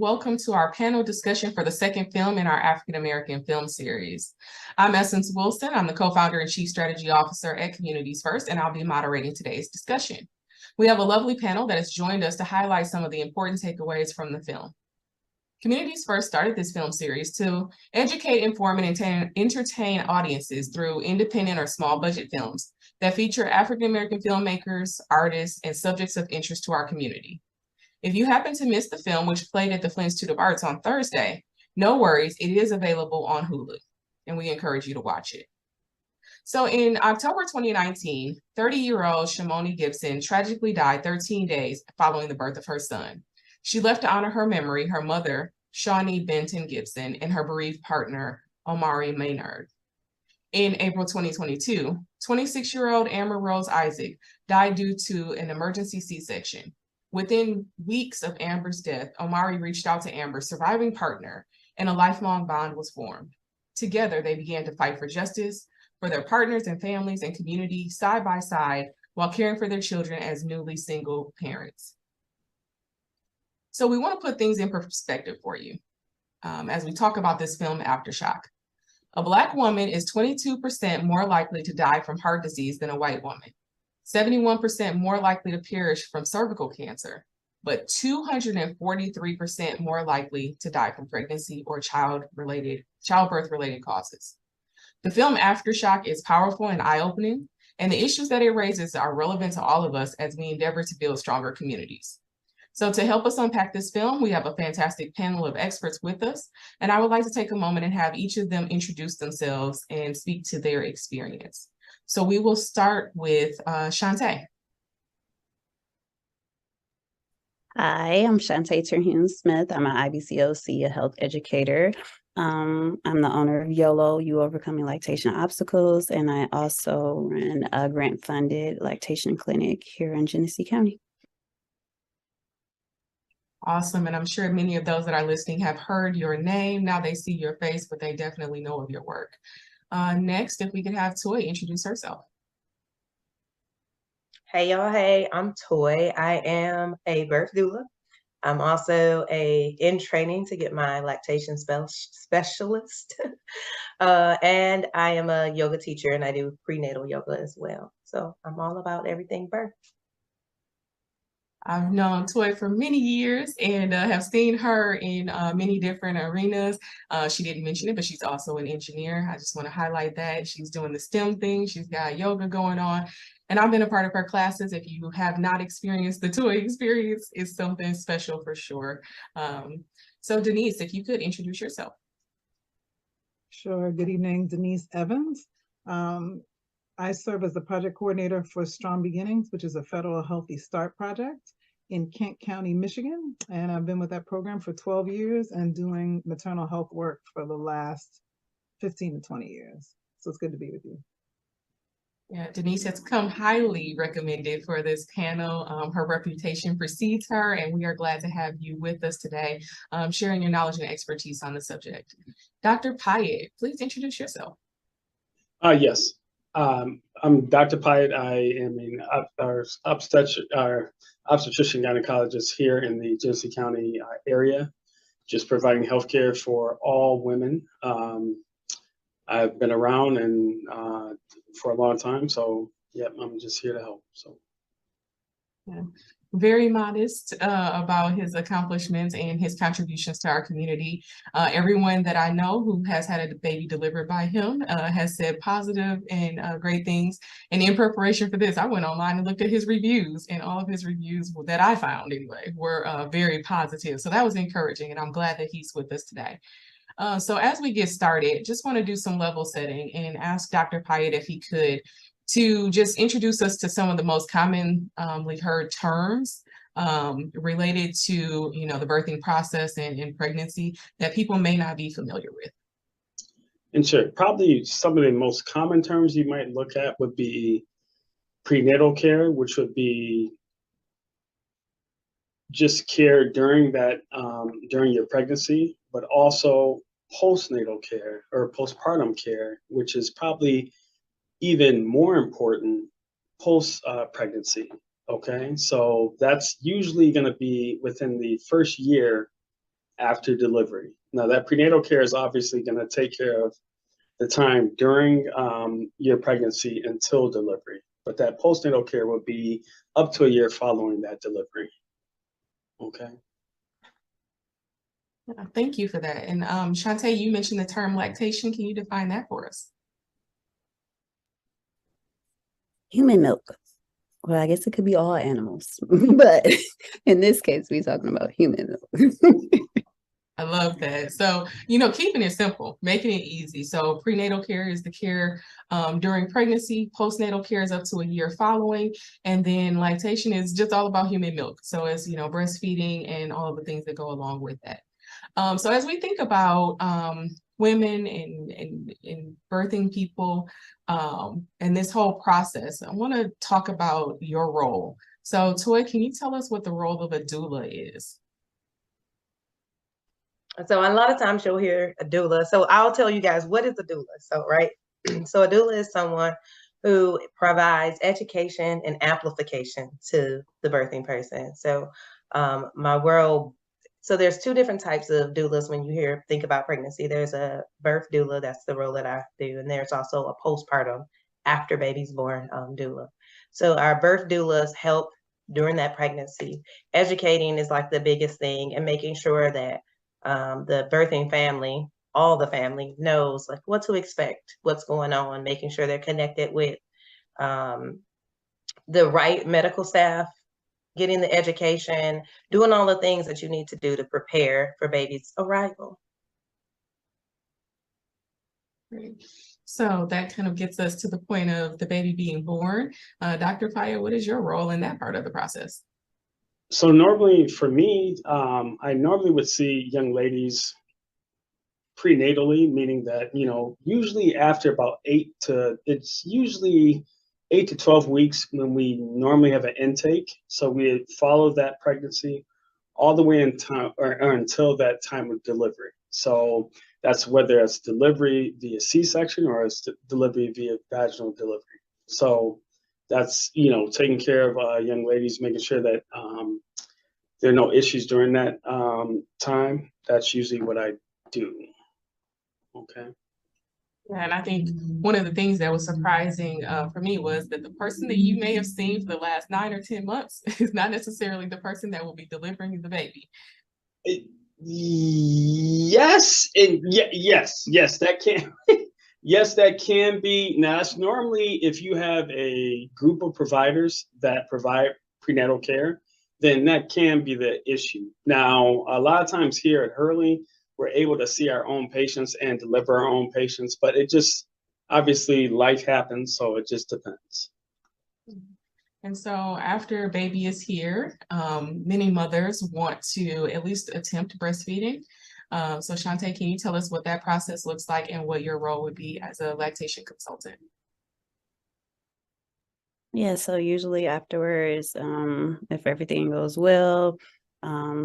Welcome to our panel discussion for the second film in our African American film series. I'm Essence Wilson. I'm the co-founder and chief strategy officer at Communities First, and I'll be moderating today's discussion. We have a lovely panel that has joined us to highlight some of the important takeaways from the film. Communities First started this film series to educate, inform, and entertain audiences through independent or small budget films that feature African American filmmakers, artists, and subjects of interest to our community. If you happen to miss the film, which played at the Flint Institute of Arts on Thursday, no worries, it is available on Hulu, and we encourage you to watch it. So in October 2019, 30-year-old Shamony Gibson tragically died 13 days following the birth of her son. She left to honor her memory, her mother, Shawnee Benton Gibson, and her bereaved partner, Omari Maynard. In April 2022, 26-year-old Amber Rose Isaac died due to an emergency C-section. Within weeks of Amber's death, Omari reached out to Amber's surviving partner, and a lifelong bond was formed. Together, they began to fight for justice for their partners and families and community side by side while caring for their children as newly single parents. So we want to put things in perspective for you as we talk about this film, Aftershock. A Black woman is 22% more likely to die from heart disease than a white woman. 71% more likely to perish from cervical cancer, but 243% more likely to die from pregnancy or childbirth-related causes. The film Aftershock is powerful and eye-opening, and the issues that it raises are relevant to all of us as we endeavor to build stronger communities. So to help us unpack this film, we have a fantastic panel of experts with us, and I would like to take a moment and have each of them introduce themselves and speak to their experience. So we will start with Shantae. Hi, I'm Shantae Terhune-Smith. I'm an IBCOC, a health educator. I'm the owner of YOLO, You Overcoming Lactation Obstacles, and I also run a grant-funded lactation clinic here in Genesee County. Awesome, and I'm sure many of those that are listening have heard your name. Now they see your face, but they definitely know of your work. Next, if we could have Toy introduce herself. Hey y'all, hey, I'm Toy. I am a birth doula. I'm also in training to get my lactation specialist. And I am a yoga teacher and I do prenatal yoga as well. So I'm all about everything birth. I've known Toy for many years and have seen her in many different arenas. She didn't mention it, but she's also an engineer. I just want to highlight that. She's doing the STEM thing. She's got yoga going on. And I've been a part of her classes. If you have not experienced the Toy experience, it's something special for sure. So Denise, if you could introduce yourself. Sure. Good evening, Denise Evans. I serve as the project coordinator for Strong Beginnings, which is a federal Healthy Start project in Kent County, Michigan. And I've been with that program for 12 years and doing maternal health work for the last 15 to 20 years. So it's good to be with you. Yeah, Denise has come highly recommended for this panel. Her reputation precedes her, and we are glad to have you with us today, sharing your knowledge and expertise on the subject. Dr. Pyatt, please introduce yourself. Yes. I'm Dr. Pyatt. I am an obstetrician gynecologist here in the Genesee County area, just providing healthcare for all women. I've been around and for a long time, so yeah, I'm just here to help. So. Yeah. Very modest about his accomplishments and his contributions to our community. Everyone that I know who has had a baby delivered by him has said positive and great things. And in preparation for this, I went online and looked at his reviews, and all of his reviews that I found anyway were very positive. So that was encouraging, and I'm glad that he's with us today. So as we get started, just want to do some level setting and ask Dr. Pyatt if he could to just introduce us to some of the most commonly heard terms related to, the birthing process and pregnancy that people may not be familiar with. And sure, probably some of the most common terms you might look at would be prenatal care, which would be just care during your pregnancy, but also postnatal care or postpartum care, which is probably even more important post pregnancy. Okay, so that's usually going to be within the first year after delivery. Now, that prenatal care is obviously going to take care of the time during your pregnancy until delivery, but that postnatal care will be up to a year following that delivery. Okay. Yeah, thank you for that. And Shantae, you mentioned the term lactation. Can you define that for us? Human milk. Well, I guess it could be all animals, but in this case, we're talking about human milk. I love that. So, keeping it simple, making it easy. So prenatal care is the care during pregnancy. Postnatal care is up to a year following. And then lactation is just all about human milk. So it's, breastfeeding and all of the things that go along with that. So as we think about women and birthing people and this whole process, I want to talk about your role. So Toy, can you tell us what the role of a doula is? So a lot of times you'll hear a doula. So I'll tell you guys, what is a doula? So, right. So a doula is someone who provides education and amplification to the birthing person. So so there's two different types of doulas when you think about pregnancy. There's a birth doula, that's the role that I do. And there's also a postpartum, after baby's born, doula. So our birth doulas help during that pregnancy. Educating is like the biggest thing, and making sure that the birthing family, all the family, knows like what to expect, what's going on, making sure they're connected with the right medical staff, getting the education, doing all the things that you need to do to prepare for baby's arrival. Great. So that kind of gets us to the point of the baby being born. Dr. Faya, what is your role in that part of the process? So normally for me, I normally would see young ladies prenatally, meaning that, usually after about 8 to 12 weeks when we normally have an intake. So we follow that pregnancy all the way in time or until that time of delivery. So that's whether it's delivery via C-section or it's delivery via vaginal delivery. So that's, taking care of young ladies, making sure that there are no issues during that time. That's usually what I do. Okay. Yeah, and I think one of the things that was surprising for me was that the person that you may have seen for the last 9 or 10 months is not necessarily the person that will be delivering the baby. Yes, and yes, that can. Yes, that can be. Now, that's normally if you have a group of providers that provide prenatal care, then that can be the issue. Now, a lot of times here at Hurley, we're able to see our own patients and deliver our own patients, but it just, obviously life happens, so it just depends. And so after baby is here, many mothers want to at least attempt breastfeeding. So Shantae, can you tell us what that process looks like and what your role would be as a lactation consultant? Yeah, so usually afterwards, if everything goes well,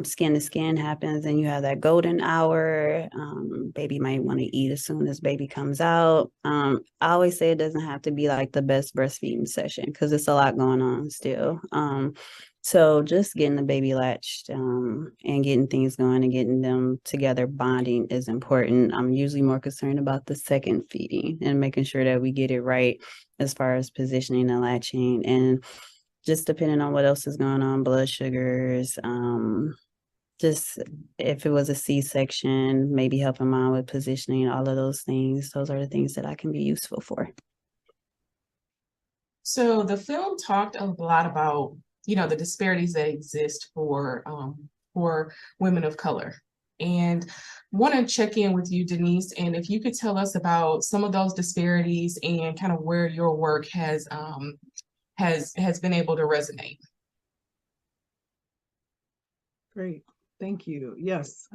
skin to skin happens and you have that golden hour. Baby might want to eat as soon as baby comes out. I always say it doesn't have to be like the best breastfeeding session because it's a lot going on still. So just getting the baby latched and getting things going and getting them together, bonding is important. I'm usually more concerned about the second feeding and making sure that we get it right as far as positioning and latching, and just depending on what else is going on, blood sugars, just if it was a C-section, maybe helping mom with positioning, all of those things. Those are the things that I can be useful for. So the film talked a lot about, the disparities that exist for women of color. And want to check in with you, Denise, and if you could tell us about some of those disparities and kind of where your work has been able to resonate. Great, thank you. Yes,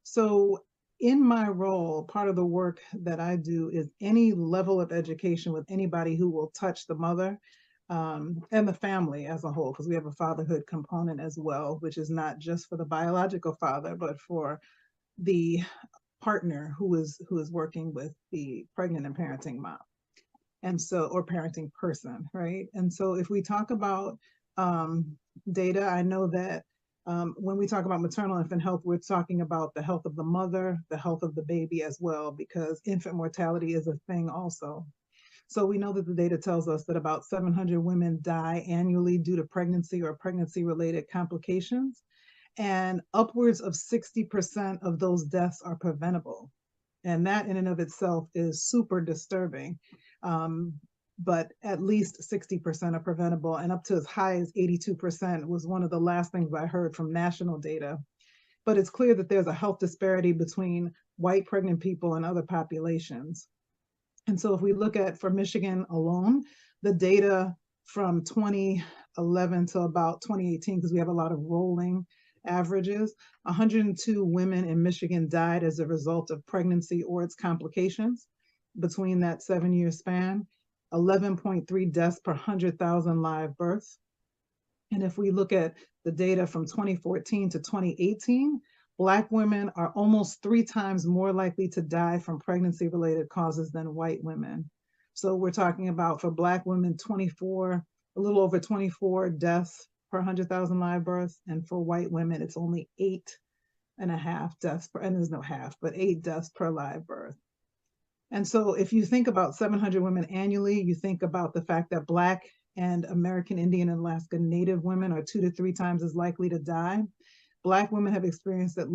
so in my role, part of the work that I do is any level of education with anybody who will touch the mother and the family as a whole, because we have a fatherhood component as well, which is not just for the biological father, but for the partner who is working with the pregnant and parenting mom. And so, or parenting person, right? And so if we talk about data, I know that When we talk about maternal infant health, we're talking about the health of the mother, the health of the baby as well, because infant mortality is a thing also. So we know that the data tells us that about 700 women die annually due to pregnancy or pregnancy-related complications, and upwards of 60% of those deaths are preventable. And that in and of itself is super disturbing. But at least 60% are preventable, and up to as high as 82% was one of the last things I heard from national data. But it's clear that there's a health disparity between white pregnant people and other populations. And so if we look at, for Michigan alone, the data from 2011 to about 2018, because we have a lot of rolling averages, 102 women in Michigan died as a result of pregnancy or its complications between that 7-year span. 11.3 deaths per 100,000 live births. And if we look at the data from 2014 to 2018, Black women are almost 3 times more likely to die from pregnancy-related causes than white women. So we're talking about, for Black women, a little over 24 deaths per 100,000 live births, and for white women, it's only 8.5 deaths per, and there's no half, but 8 deaths per live birth. And so if you think about 700 women annually, you think about the fact that Black and American Indian and Alaska Native women are 2 to 3 times as likely to die. Black women have experienced the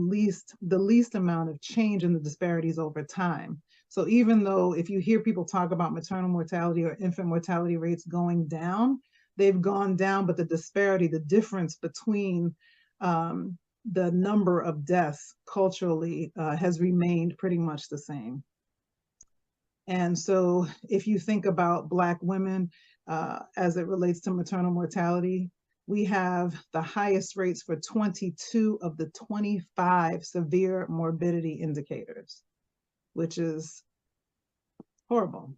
least amount of change in the disparities over time. So even though if you hear people talk about maternal mortality or infant mortality rates going down, they've gone down, but the disparity, the difference between the number of deaths culturally has remained pretty much the same. And so if you think about Black women as it relates to maternal mortality, we have the highest rates for 22 of the 25 severe morbidity indicators, which is horrible,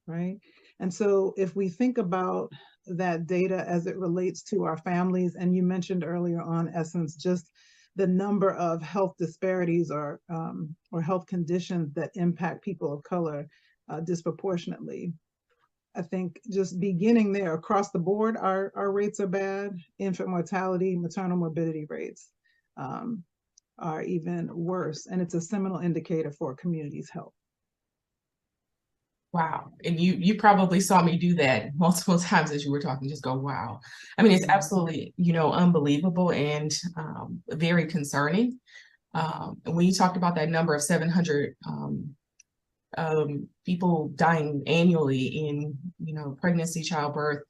right? And so if we think about that data as it relates to our families, and you mentioned earlier on, Essence, just the number of health disparities or health conditions that impact people of color disproportionately. I think just beginning there across the board, our rates are bad. Infant mortality, maternal morbidity rates are even worse. And it's a seminal indicator for a community's health. Wow. And you probably saw me do that multiple times as you were talking, just go, wow. I mean, it's absolutely, unbelievable and very concerning. And when you talked about that number of 700 people dying annually in, pregnancy, childbirth,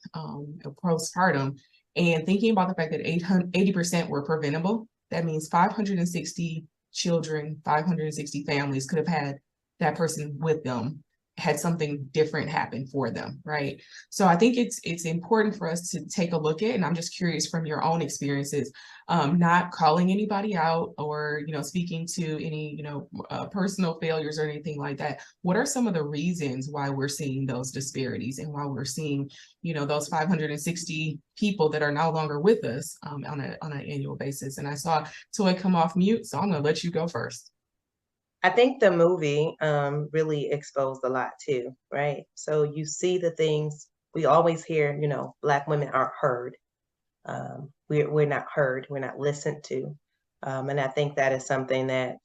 postpartum, and thinking about the fact that 80% were preventable, that means 560 children, 560 families could have had that person with them had something different happen for them, right? So I think it's important for us to take a look at, and I'm just curious from your own experiences, not calling anybody out or, speaking to any, personal failures or anything like that. What are some of the reasons why we're seeing those disparities and why we're seeing, those 560 people that are no longer with us on an annual basis? And I saw Toy come off mute, so I'm gonna let you go first. I think the movie really exposed a lot too, right? So you see the things we always hear, Black women aren't heard. We're not heard, we're not listened to. And I think that is something that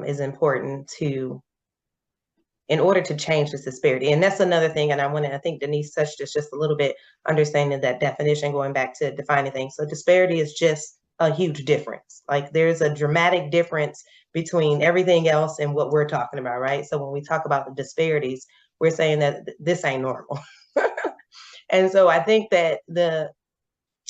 is important in order to change this disparity. And that's another thing, and I think Denise touched this just a little bit, understanding that definition, going back to defining things. So disparity is just a huge difference. Like there's a dramatic difference between everything else and what we're talking about, right? So when we talk about the disparities, we're saying that this ain't normal. And so I think that the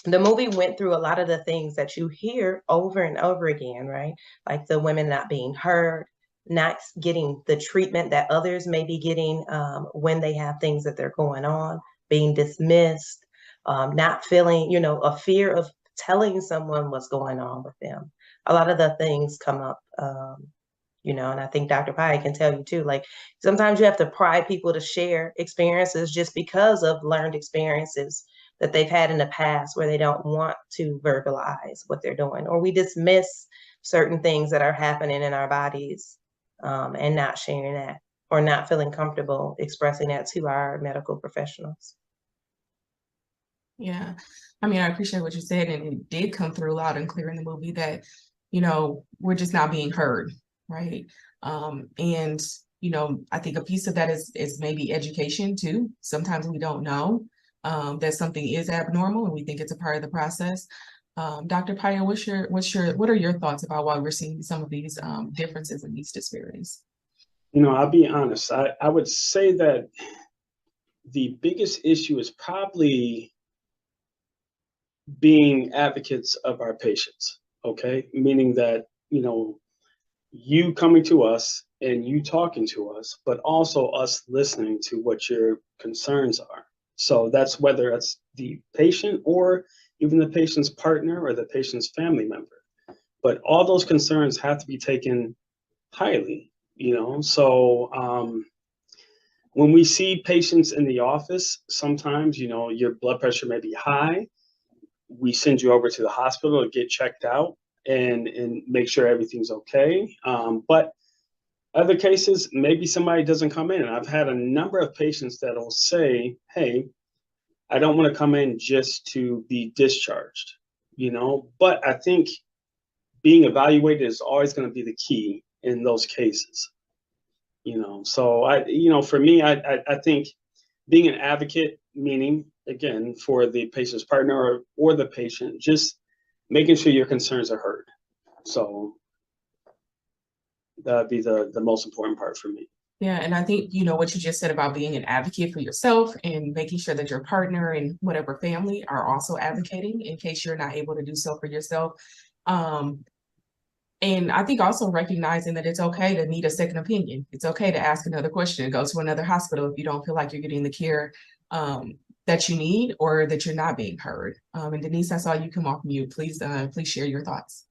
movie went through a lot of the things that you hear over and over again, right? Like the women not being heard, not getting the treatment that others may be getting when they have things that they're going on, being dismissed, not feeling, a fear of telling someone what's going on with them. A lot of the things come up, and I think Dr. Pai can tell you too, like sometimes you have to pry people to share experiences just because of learned experiences that they've had in the past where they don't want to verbalize what they're doing, or we dismiss certain things that are happening in our bodies and not sharing that or not feeling comfortable expressing that to our medical professionals. Yeah. I mean, I appreciate what you said, and it did come through loud and clear in the movie that, you know, we're just not being heard, right? And, you know, I think a piece of that is maybe education too. Sometimes we don't know that something is abnormal and we think it's a part of the process. Dr. Paya, what are your thoughts about why we're seeing some of these differences and these disparities? You know, I'll be honest. I would say that the biggest issue is probably being advocates of our patients, okay? Meaning that, you know, you coming to us and you talking to us, but also us listening to what your concerns are. So that's whether it's the patient or even the patient's partner or the patient's family member. But all those concerns have to be taken highly, you know? So when we see patients in the office, sometimes, you know, your blood pressure may be high. We send you over to the hospital to get checked out and make sure everything's okay. But other cases, maybe somebody doesn't come in. And I've had a number of patients that will say, hey, I don't want to come in just to be discharged, you know, but I think being evaluated is always going to be the key in those cases, you know. So for me, I think being an advocate, meaning again, for the patient's partner or the patient, just making sure your concerns are heard. So that'd be the most important part for me. Yeah, and I think, you know, what you just said about being an advocate for yourself and making sure that your partner and whatever family are also advocating in case you're not able to do so for yourself. And I think also recognizing that it's okay to need a second opinion. It's okay to ask another question, go to another hospital if you don't feel like you're getting the care that you need or that you're not being heard. And Denise, I saw you come off mute. Please share your thoughts.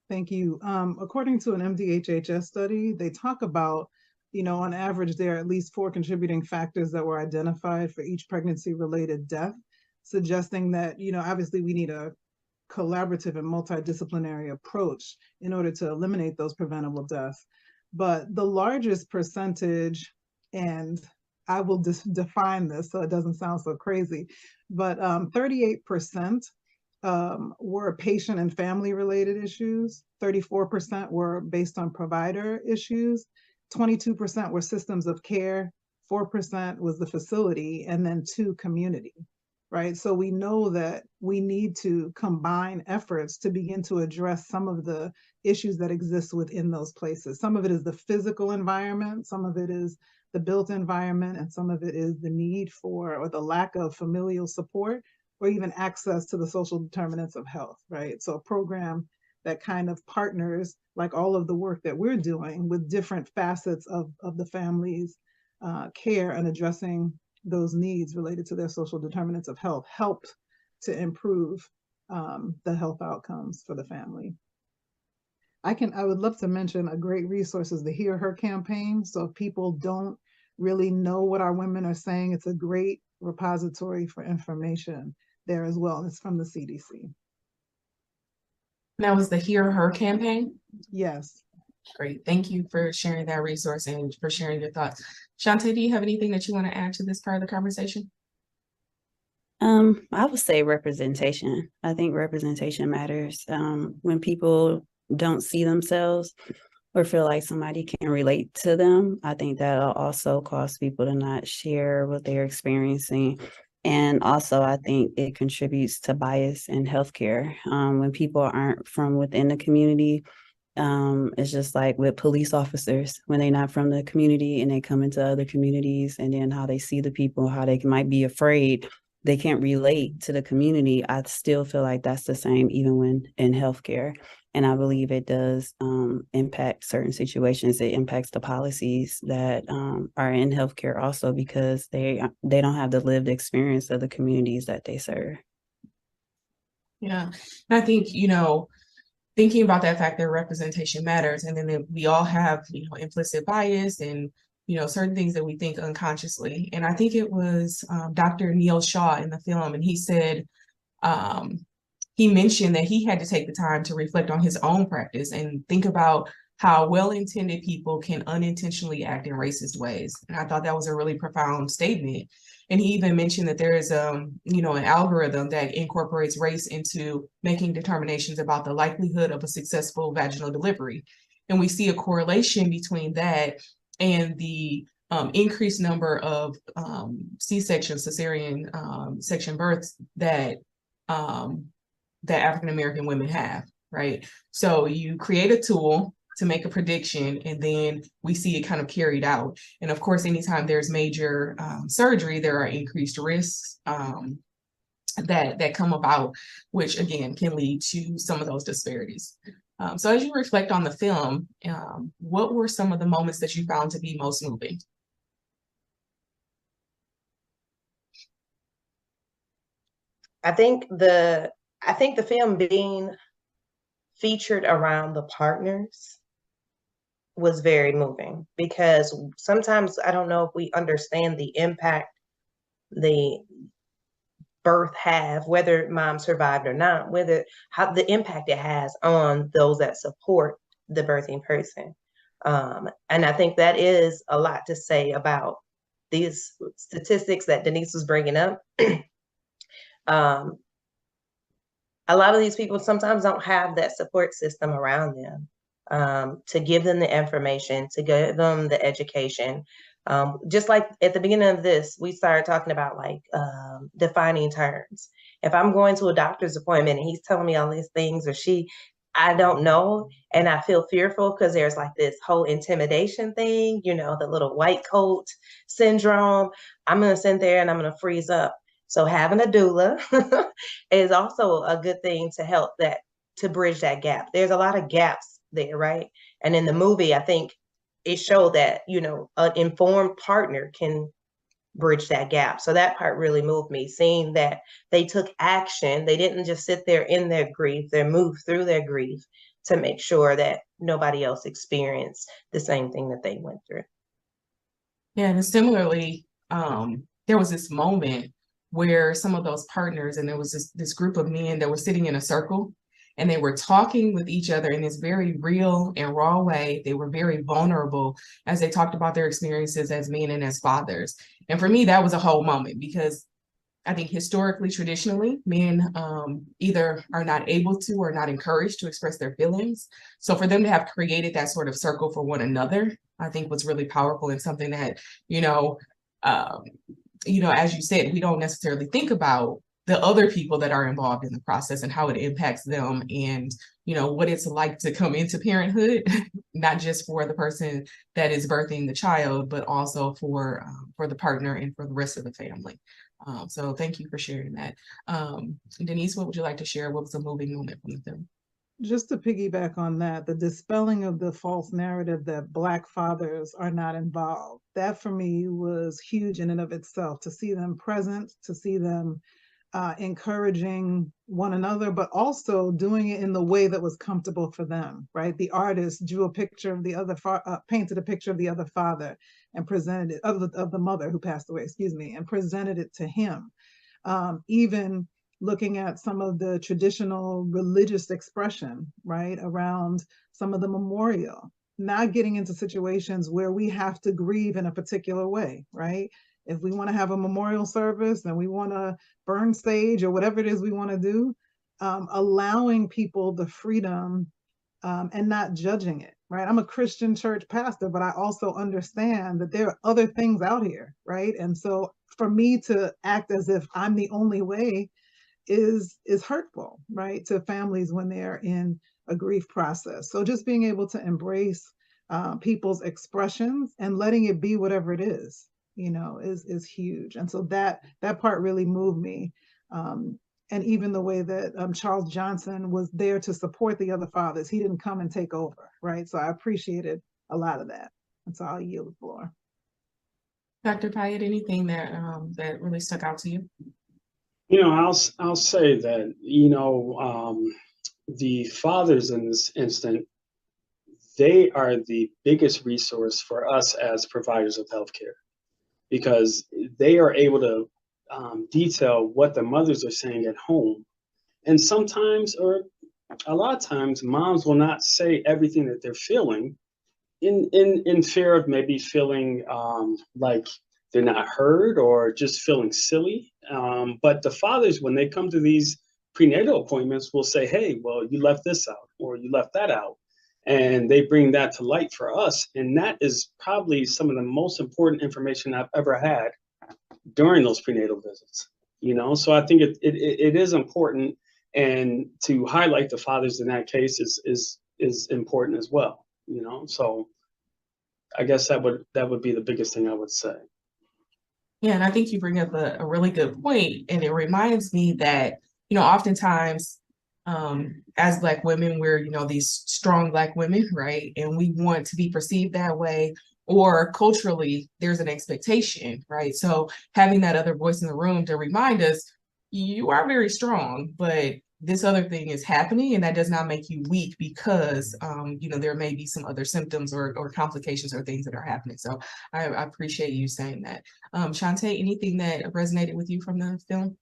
Thank you. According to an MDHHS study, they talk about, you know, on average, there are at least 4 contributing factors that were identified for each pregnancy-related death, suggesting that, you know, obviously we need a collaborative and multidisciplinary approach in order to eliminate those preventable deaths. But the largest percentage, and I will define this so it doesn't sound so crazy, but 38% were patient and family related issues, 34% were based on provider issues, 22% were systems of care, 4% was the facility, and then 2 community, right? So we know that we need to combine efforts to begin to address some of the issues that exist within those places. Some of it is the physical environment, some of it is the built environment, and some of it is the need for or the lack of familial support or even access to the social determinants of health, right? So a program that kind of partners, like all of the work that we're doing, with different facets of the family's care and addressing those needs related to their social determinants of health, helped to improve the health outcomes for the family. I would love to mention a great resource is the Hear Her campaign. So if people don't really know what our women are saying, it's a great repository for information there as well. It's from the CDC. That was the Hear Her campaign? Yes. Great. Thank you for sharing that resource and for sharing your thoughts. Shantae, do you have anything that you want to add to this part of the conversation? I would say representation. I think representation matters. When people don't see themselves or feel like somebody can relate to them, I think that'll also cause people to not share what they're experiencing. And also, I think it contributes to bias in healthcare. When people aren't from within the community, it's just like with police officers, when they're not from the community and they come into other communities, and then how they see the people, how they might be afraid, they can't relate to the community. I still feel like that's the same even when in healthcare. And I believe it does impact certain situations. It impacts the policies that are in healthcare also, because they don't have the lived experience of the communities that they serve. Yeah, and I think, you know, thinking about that fact that representation matters, and then we all have, you know, implicit bias and, you know, certain things that we think unconsciously. And I think it was Dr. Neil Shaw in the film, and he said, he mentioned that he had to take the time to reflect on his own practice and think about how well-intended people can unintentionally act in racist ways. And I thought that was a really profound statement. And he even mentioned that there is an algorithm that incorporates race into making determinations about the likelihood of a successful vaginal delivery. And we see a correlation between that and the increased number of C-section, cesarean section births that African-American women have, right? So you create a tool to make a prediction, and then we see it kind of carried out. And of course, anytime there's major surgery, there are increased risks that come about, which again can lead to some of those disparities. So as you reflect on the film, what were some of the moments that you found to be most moving? I think the film being featured around the partners was very moving, because sometimes I don't know if we understand the impact the birth have, whether mom survived or not, how the impact it has on those that support the birthing person. And I think that is a lot to say about these statistics that Denise was bringing up. A lot of these people sometimes don't have that support system around them to give them the information, to give them the education. Just like at the beginning of this, we started talking about like defining terms. If I'm going to a doctor's appointment and he's telling me all these things, or I don't know, and I feel fearful because there's like this whole intimidation thing, the little white coat syndrome, I'm going to sit there and I'm going to freeze up. So having a doula is also a good thing to help to bridge that gap. There's a lot of gaps there, right? And in the movie, I think it showed that, an informed partner can bridge that gap. So that part really moved me, seeing that they took action. They didn't just sit there in their grief. They moved through their grief to make sure that nobody else experienced the same thing that they went through. Yeah, and similarly, there was this moment where some of those partners, and there was this group of men that were sitting in a circle, and they were talking with each other in this very real and raw way. They were very vulnerable as they talked about their experiences as men and as fathers. And for me, that was a whole moment, because I think historically, traditionally, men either are not able to or not encouraged to express their feelings. So for them to have created that sort of circle for one another, I think was really powerful, and something that, as you said, we don't necessarily think about the other people that are involved in the process and how it impacts them, and what it's like to come into parenthood, not just for the person that is birthing the child, but also for the partner and for the rest of the family. So thank you for sharing that. Denise, what would you like to share? What was a moving moment from the film? Just to piggyback on that, the dispelling of the false narrative that Black fathers are not involved, that for me was huge in and of itself, to see them present, to see them encouraging one another, but also doing it in the way that was comfortable for them, right? The artist drew a picture of the other, painted a picture of the other father and presented it, of the mother who passed away, and presented it to him. Even looking at some of the traditional religious expression, right, around some of the memorial, not getting into situations where we have to grieve in a particular way, right? If we want to have a memorial service and we want to burn sage or whatever it is we want to do, allowing people the freedom and not judging it, right? I'm a Christian church pastor, but I also understand that there are other things out here, right? And so for me to act as if I'm the only way is hurtful, right, to families when they're in a grief process. So just being able to embrace people's expressions and letting it be whatever it is, is huge. And so that part really moved me. And even the way that Charles Johnson was there to support the other fathers. He didn't come and take over, right? So I appreciated a lot of that. And so I'll yield the floor. Dr. Pyatt, anything that that really stuck out to you? I'll say that, the fathers in this instant, they are the biggest resource for us as providers of healthcare, because they are able to detail what the mothers are saying at home. And sometimes, or a lot of times moms will not say everything that they're feeling in fear of maybe feeling like they're not heard or just feeling silly. But the fathers, when they come to these prenatal appointments, will say, hey, well, you left this out or you left that out. And they bring that to light for us. And that is probably some of the most important information I've ever had during those prenatal visits. You know, so I think it is important, and to highlight the fathers in that case is important as well. You know, so I guess that would be the biggest thing I would say. Yeah, and I think you bring up a really good point, and it reminds me that, oftentimes, as Black women, we're, these strong Black women, right? And we want to be perceived that way, or culturally, there's an expectation, right? So having that other voice in the room to remind us, you are very strong, but this other thing is happening, and that does not make you weak because, there may be some other symptoms or complications or things that are happening. So I appreciate you saying that. Shantae, anything that resonated with you from the film?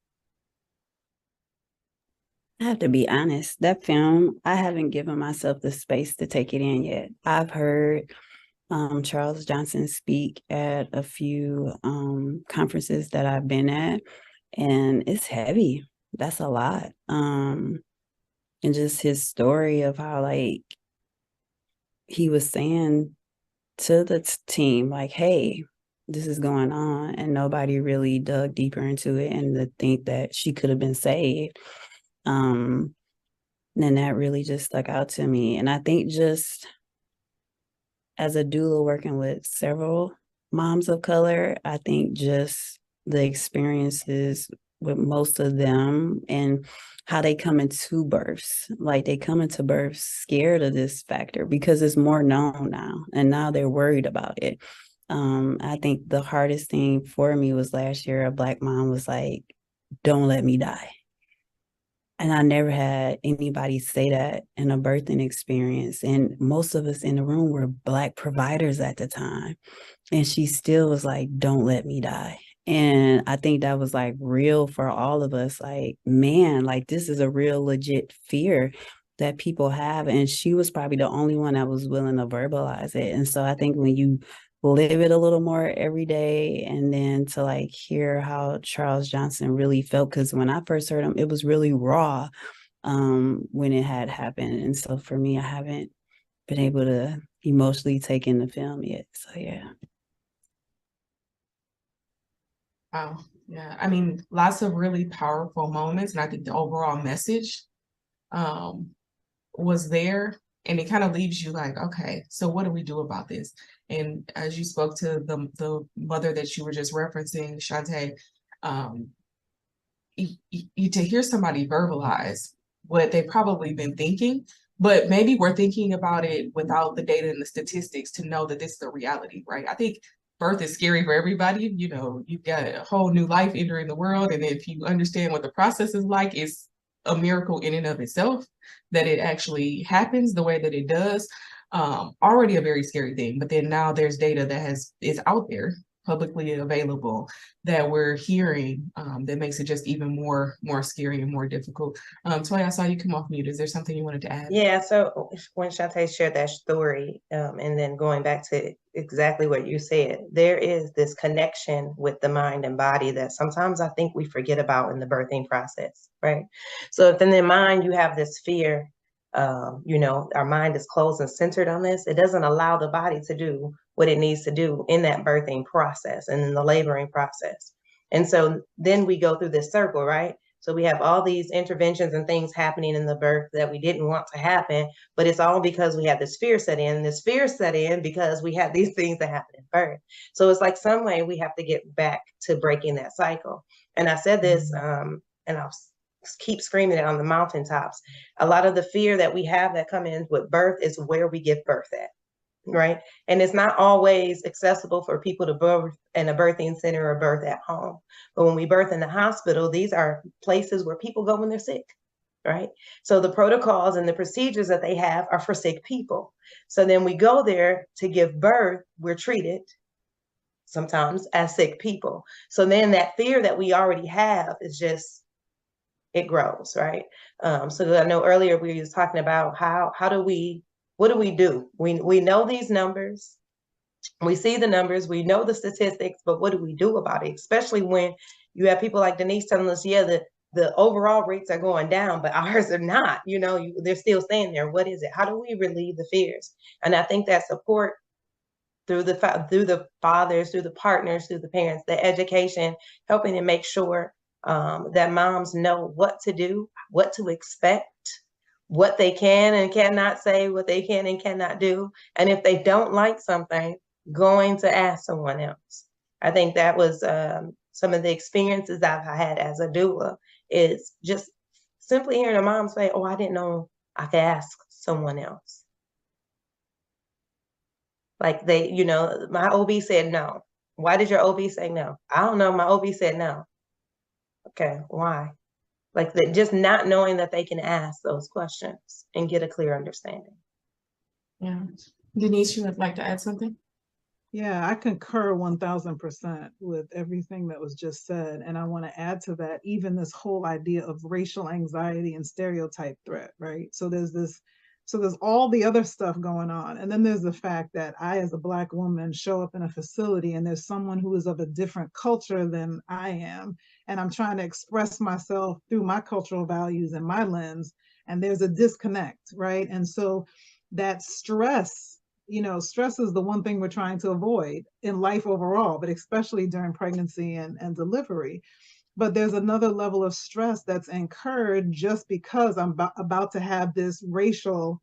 I have to be honest, that film, I haven't given myself the space to take it in yet. I've heard Charles Johnson speak at a few conferences that I've been at, and it's heavy. That's a lot. And just his story of how, like, he was saying to the team, like, hey, this is going on, and nobody really dug deeper into it, and to think that she could have been saved. And that really just stuck out to me. And I think just as a doula working with several moms of color, I think just the experiences with most of them and how they come into births, like they come into births scared of this factor because it's more known now, and now they're worried about it. I think the hardest thing for me was last year, a Black mom was like, don't let me die. And I never had anybody say that in a birthing experience. And most of us in the room were Black providers at the time. And she still was like, don't let me die. And I think that was like real for all of us. Like, man, like this is a real legit fear that people have. And she was probably the only one that was willing to verbalize it. And so I think when you live it a little more every day, and then to like hear how Charles Johnson really felt, because when I first heard him, it was really raw when it had happened. And so for me, I haven't been able to emotionally take in the film yet. So yeah. Wow. Yeah. I mean, lots of really powerful moments. And I think the overall message was there. And it kind of leaves you like, okay, so what do we do about this? And as you spoke to the mother that you were just referencing, Shantae, to hear somebody verbalize what they've probably been thinking, but maybe we're thinking about it without the data and the statistics to know that this is the reality, right? I think birth is scary for everybody. You've got a whole new life entering the world. And if you understand what the process is like, it's a miracle in and of itself that it actually happens the way that it does. Already a very scary thing, but then now there's data that is out there, publicly available, that we're hearing that makes it just even more scary and more difficult. Toy, I saw you come off mute. Is there something you wanted to add? Yeah, so when Shantae shared that story, and then going back to exactly what you said, there is this connection with the mind and body that sometimes I think we forget about in the birthing process, right? So if in the mind you have this fear, our mind is closed and centered on this, it doesn't allow the body to do what it needs to do in that birthing process and in the laboring process. And so then we go through this circle, right? So we have all these interventions and things happening in the birth that we didn't want to happen, but it's all because we had this fear set in. This fear set in because we had these things that happen in birth. So it's like some way we have to get back to breaking that cycle. And I said this, and I'll keep screaming it on the mountaintops. A lot of the fear that we have that come in with birth is where we give birth at. Right. And it's not always accessible for people to birth in a birthing center or birth at home. But when we birth in the hospital, these are places where people go when they're sick. Right. So the protocols and the procedures that they have are for sick people. So then we go there to give birth. We're treated sometimes as sick people. So then that fear that we already have is just it grows, right? So I know earlier we were talking about what do we do? We know these numbers, we see the numbers, we know the statistics, but what do we do about it? Especially when you have people like Denise telling us, yeah, the overall rates are going down, but ours are not, they're still staying there. What is it? How do we relieve the fears? And I think that support through the fathers, through the partners, through the parents, the education, helping to make sure that moms know what to do, what to expect, what they can and cannot say, what they can and cannot do. And if they don't like something, going to ask someone else. I think that was some of the experiences I've had as a doula, is just simply hearing a mom say, oh, I didn't know I could ask someone else. Like my OB said no. Why did your OB say no? I don't know. My OB said no. Okay, why? Like just not knowing that they can ask those questions and get a clear understanding. Yeah. Denise, you would like to add something? Yeah, I concur 1000% with everything that was just said. And I want to add to that, even this whole idea of racial anxiety and stereotype threat, right? So there's all the other stuff going on. And then there's the fact that I, as a Black woman, show up in a facility and there's someone who is of a different culture than I am. And I'm trying to express myself through my cultural values and my lens. And there's a disconnect, right? And so that stress is the one thing we're trying to avoid in life overall, but especially during pregnancy and delivery. But there's another level of stress that's incurred just because I'm about to have this racial,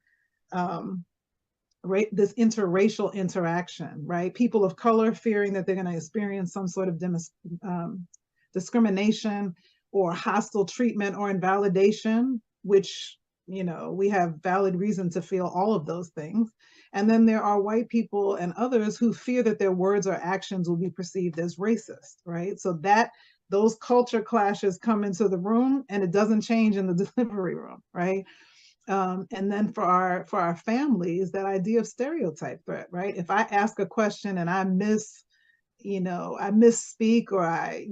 this interracial interaction, right? People of color fearing that they're going to experience some sort of discrimination or hostile treatment or invalidation, which, we have valid reason to feel all of those things. And then there are white people and others who fear that their words or actions will be perceived as racist, right? So those culture clashes come into the room and it doesn't change in the delivery room, right? And then for our families, that idea of stereotype threat, right? If I ask a question and I misspeak, or I,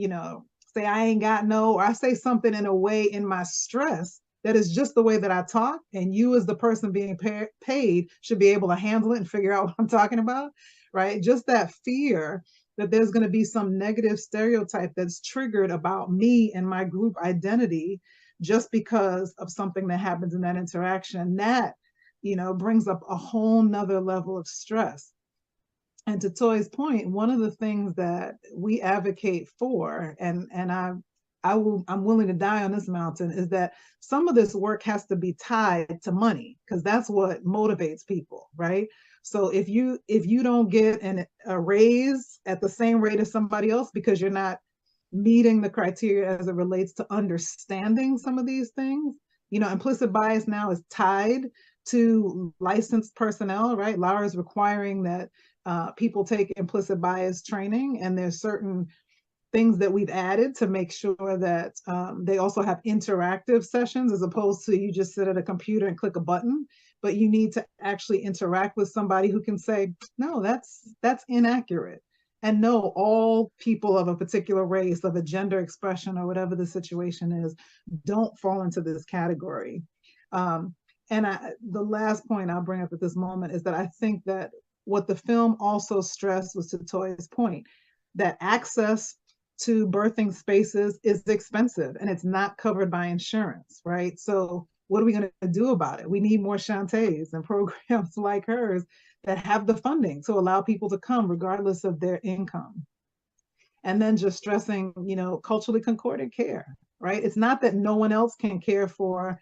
say I ain't got no, or I say something in a way in my stress that is just the way that I talk, and you as the person being paid should be able to handle it and figure out what I'm talking about, right? Just that fear that there's going to be some negative stereotype that's triggered about me and my group identity just because of something that happens in that interaction, that, brings up a whole nother level of stress. And to Toy's point, one of the things that we advocate for, and I'm willing to die on this mountain, is that some of this work has to be tied to money, because that's what motivates people, right? So if you don't get a raise at the same rate as somebody else because you're not meeting the criteria as it relates to understanding some of these things, implicit bias now is tied to licensed personnel, right? Lara is requiring that people take implicit bias training, and there's certain things that we've added to make sure that they also have interactive sessions, as opposed to you just sit at a computer and click a button, but you need to actually interact with somebody who can say, no, that's inaccurate. And no, all people of a particular race, of a gender expression, or whatever the situation is, don't fall into this category. And the last point I'll bring up at this moment is that I think that what the film also stressed was, to Toya's point, that access to birthing spaces is expensive and it's not covered by insurance, right? So what are we going to do about it? We need more Shantays and programs like hers that have the funding to allow people to come regardless of their income. And then just stressing, culturally concordant care, right? It's not that no one else can care for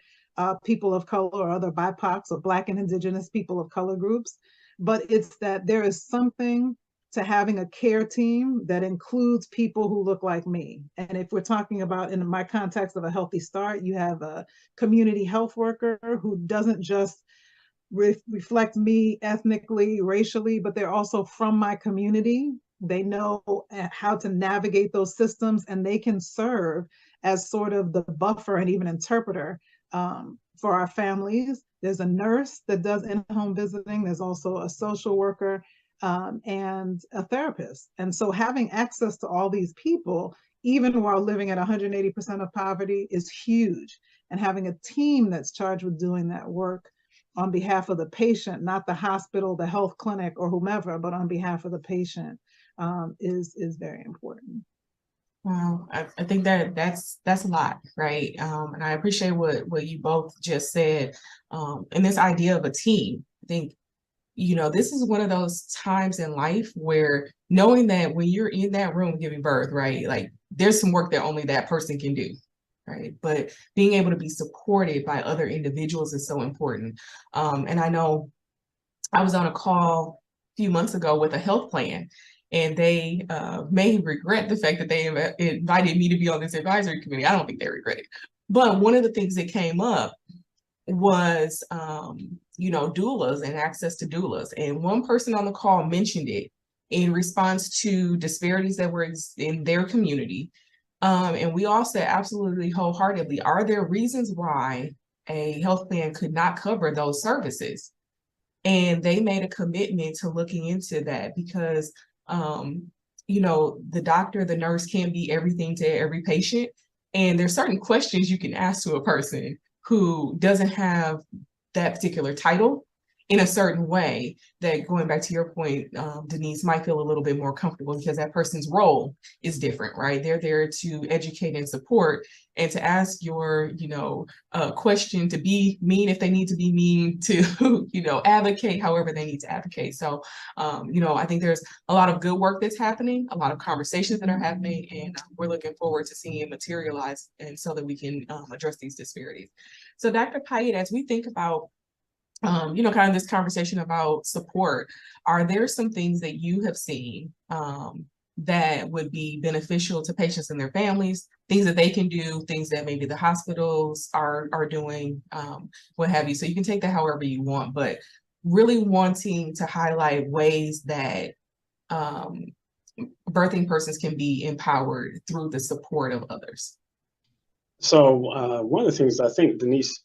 people of color or other BIPOCs or Black and Indigenous people of color groups, but it's that there is something to having a care team that includes people who look like me. And if we're talking about, in my context of a healthy start, you have a community health worker who doesn't just reflect me ethnically, racially, but they're also from my community. They know how to navigate those systems, and they can serve as sort of the buffer and even interpreter for our families. There's a nurse that does in-home visiting. There's also a social worker and a therapist. And so having access to all these people even while living at 180% of poverty, is huge. And having a team that's charged with doing that work on behalf of the patient, not the hospital, the health clinic, or whomever, but on behalf of the patient, is very important. Wow, I think that's a lot, right? And I appreciate what you both just said. And this idea of a team. I think, this is one of those times in life where knowing that when you're in that room giving birth, right, like there's some work that only that person can do, right? But being able to be supported by other individuals is so important. And I know I was on a call a few months ago with a health plan, and they may regret the fact that they invited me to be on this advisory committee. I don't think they regret it. But one of the things that came up was, doulas and access to doulas. And one person on the call mentioned it in response to disparities that were in their community. And we all said absolutely wholeheartedly, are there reasons why a health plan could not cover those services? And they made a commitment to looking into that because, the doctor, the nurse can't be everything to every patient. And there's certain questions you can ask to a person who doesn't have that particular title in a certain way that, going back to your point, Denise, might feel a little bit more comfortable because that person's role is different, right? They're there to educate and support, and to ask your, question, to be mean if they need to be mean, to, advocate however they need to advocate. So, I think there's a lot of good work that's happening, a lot of conversations that are happening, and we're looking forward to seeing it materialize, and so that we can address these disparities. So Dr. Pyatt, as we think about kind of this conversation about support, are there some things that you have seen that would be beneficial to patients and their families, things that they can do, things that maybe the hospitals are doing, what have you? So you can take that however you want, but really wanting to highlight ways that birthing persons can be empowered through the support of others. So one of the things I think Denise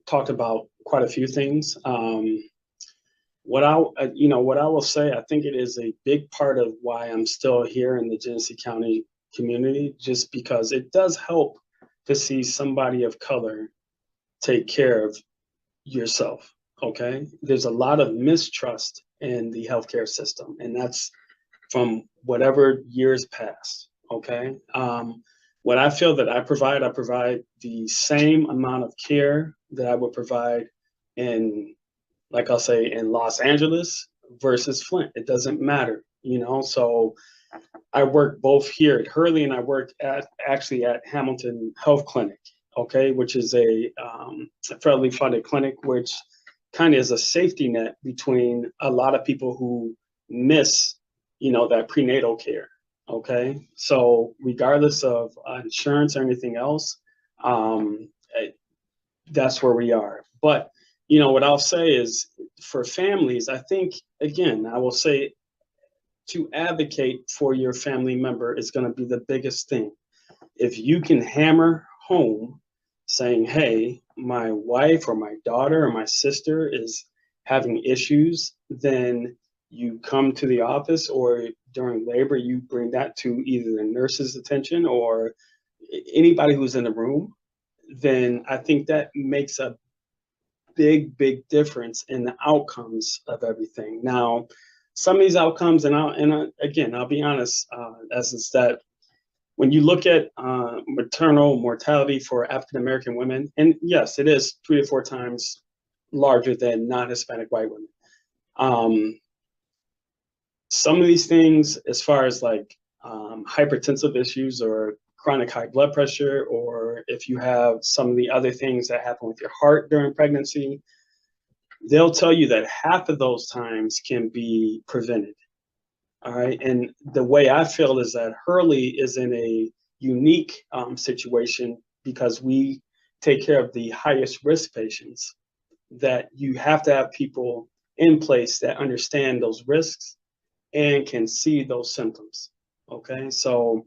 talked about quite a few things. What I will say, I think it is a big part of why I'm still here in the Genesee County community, just because it does help to see somebody of color take care of yourself. Okay, there's a lot of mistrust in the healthcare system, and that's from whatever years past. Okay. What I feel that I provide the same amount of care that I would provide in, like I'll say, in Los Angeles versus Flint. It doesn't matter, So I work both here at Hurley, and I work at Hamilton Health Clinic, okay, which is a federally funded clinic, which kind of is a safety net between a lot of people who miss, that prenatal care. Okay, so regardless of insurance or anything else, that's where we are. But, what I'll say is, for families, I think, again, I will say, to advocate for your family member is going to be the biggest thing. If you can hammer home saying, hey, my wife or my daughter or my sister is having issues, then you come to the office, or during labor, you bring that to either the nurse's attention or anybody who's in the room, then I think that makes a big difference in the outcomes of everything. Now, some of these outcomes, again, I'll be honest, as is that when you look at maternal mortality for African-American women, and yes, it is 3 to 4 times larger than non-Hispanic white women. Some of these things, as far as like hypertensive issues or chronic high blood pressure, or if you have some of the other things that happen with your heart during pregnancy, they'll tell you that half of those times can be prevented. All right. And the way I feel is that Hurley is in a unique situation because we take care of the highest risk patients, that you have to have people in place that understand those risks and can see those symptoms. Okay, so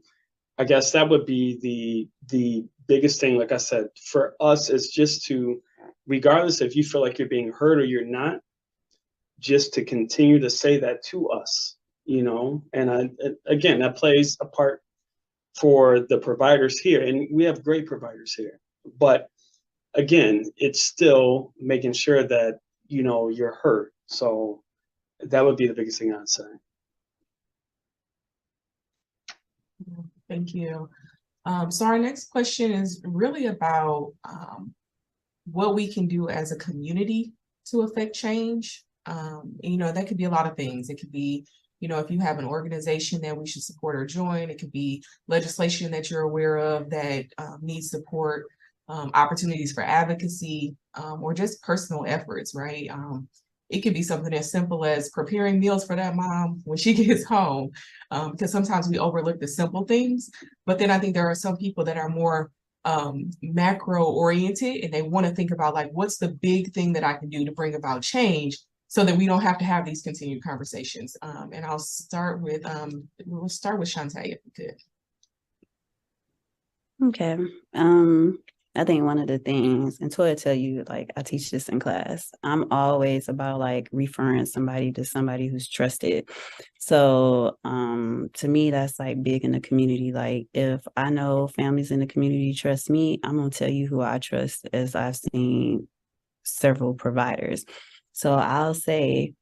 I guess that would be the biggest thing. Like I said, for us, is just to, regardless if you feel like you're being heard or you're not, just to continue to say that to us, And again, that plays a part for the providers here, and we have great providers here, but again, it's still making sure that, you know, you're heard. So that would be the biggest thing I'd say. Thank you. So our next question is really about what we can do as a community to affect change. And, you know, that could be a lot of things. It could be, you know, if you have an organization that we should support or join, it could be legislation that you're aware of that needs support, opportunities for advocacy, or just personal efforts, right? It could be something as simple as preparing meals for that mom when she gets home, because sometimes we overlook the simple things. But then I think there are some people that are more macro oriented, and they want to think about, like, what's the big thing that I can do to bring about change so that we don't have to have these continued conversations. And we'll start with Shantae, if we could. Okay. I think one of the things, and Toya tell you, like, I teach this in class, I'm always about like referring somebody to somebody who's trusted. So to me, that's like big in the community. Like, if I know families in the community trust me, I'm gonna tell you who I trust, as I've seen several providers. So I'll say,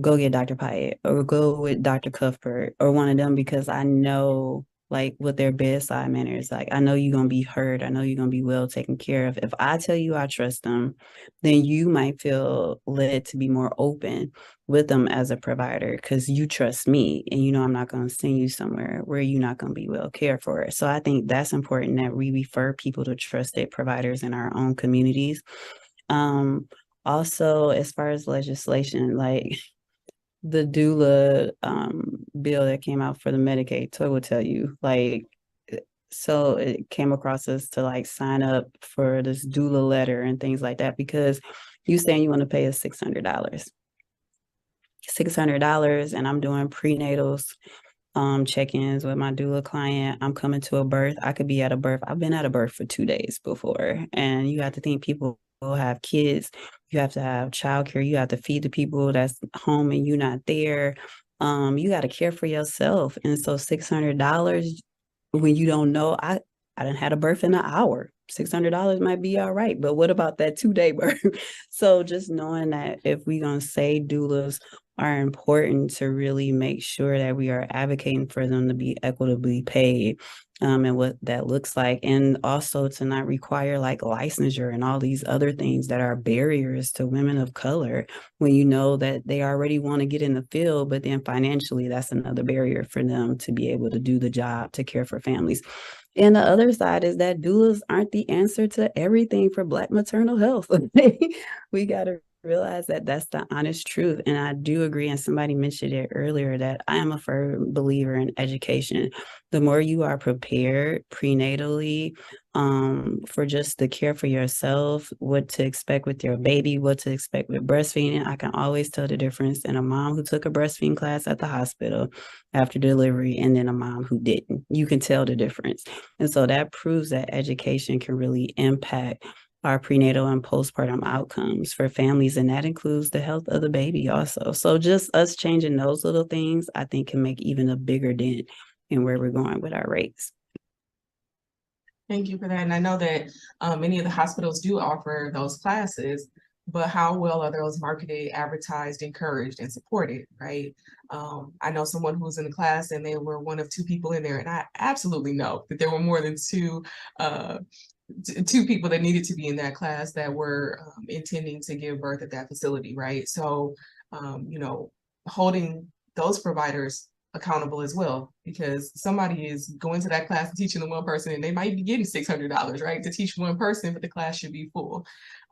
go get Dr. Pyatt or go with Dr. Cuthbert or one of them, because I know like what their bedside manner is like. I know you're going to be heard. I know you're going to be well taken care of. If I tell you I trust them, then you might feel led to be more open with them as a provider because you trust me, and you know I'm not going to send you somewhere where you're not going to be well cared for. So I think that's important, that we refer people to trusted providers in our own communities. Also, as far as legislation, like the doula bill that came out for the Medicaid, Toy will tell you, like, so it came across us to like sign up for this doula letter and things like that, because you saying you want to pay us $600, and I'm doing prenatals, check-ins with my doula client. I'm coming to a birth. I could be at a birth. I've been at a birth for 2 days before, and you have to think people will have kids. You have to have childcare. You have to feed the people that's home and you're not there. You got to care for yourself. And so $600 when you don't know, I done had a birth in an hour. $600 might be all right, but what about that 2-day birth? So just knowing that if we're going to say doulas are important, to really make sure that we are advocating for them to be equitably paid, and what that looks like. And also to not require like licensure and all these other things that are barriers to women of color, when you know that they already want to get in the field, but then financially that's another barrier for them to be able to do the job, to care for families. And the other side is that doulas aren't the answer to everything for Black maternal health. We got to realize that that's the honest truth. And I do agree, and somebody mentioned it earlier, that I am a firm believer in education. The more you are prepared prenatally for just the care for yourself, what to expect with your baby, what to expect with breastfeeding. I can always tell the difference in a mom who took a breastfeeding class at the hospital after delivery and then a mom who didn't. You can tell the difference. And so that proves that education can really impact our prenatal and postpartum outcomes for families, and that includes the health of the baby also. So just us changing those little things, I think, can make even a bigger dent in where we're going with our rates. Thank you for that. And I know that many of the hospitals do offer those classes, but how well are those marketed, advertised, encouraged, and supported, right? I know someone who's in the class and they were one of 2 people in there, and I absolutely know that there were more than two people that needed to be in that class that were intending to give birth at that facility, right? So, you know, holding those providers accountable as well, because somebody is going to that class and teaching the one person, and they might be getting $600, right, to teach one person, but the class should be full.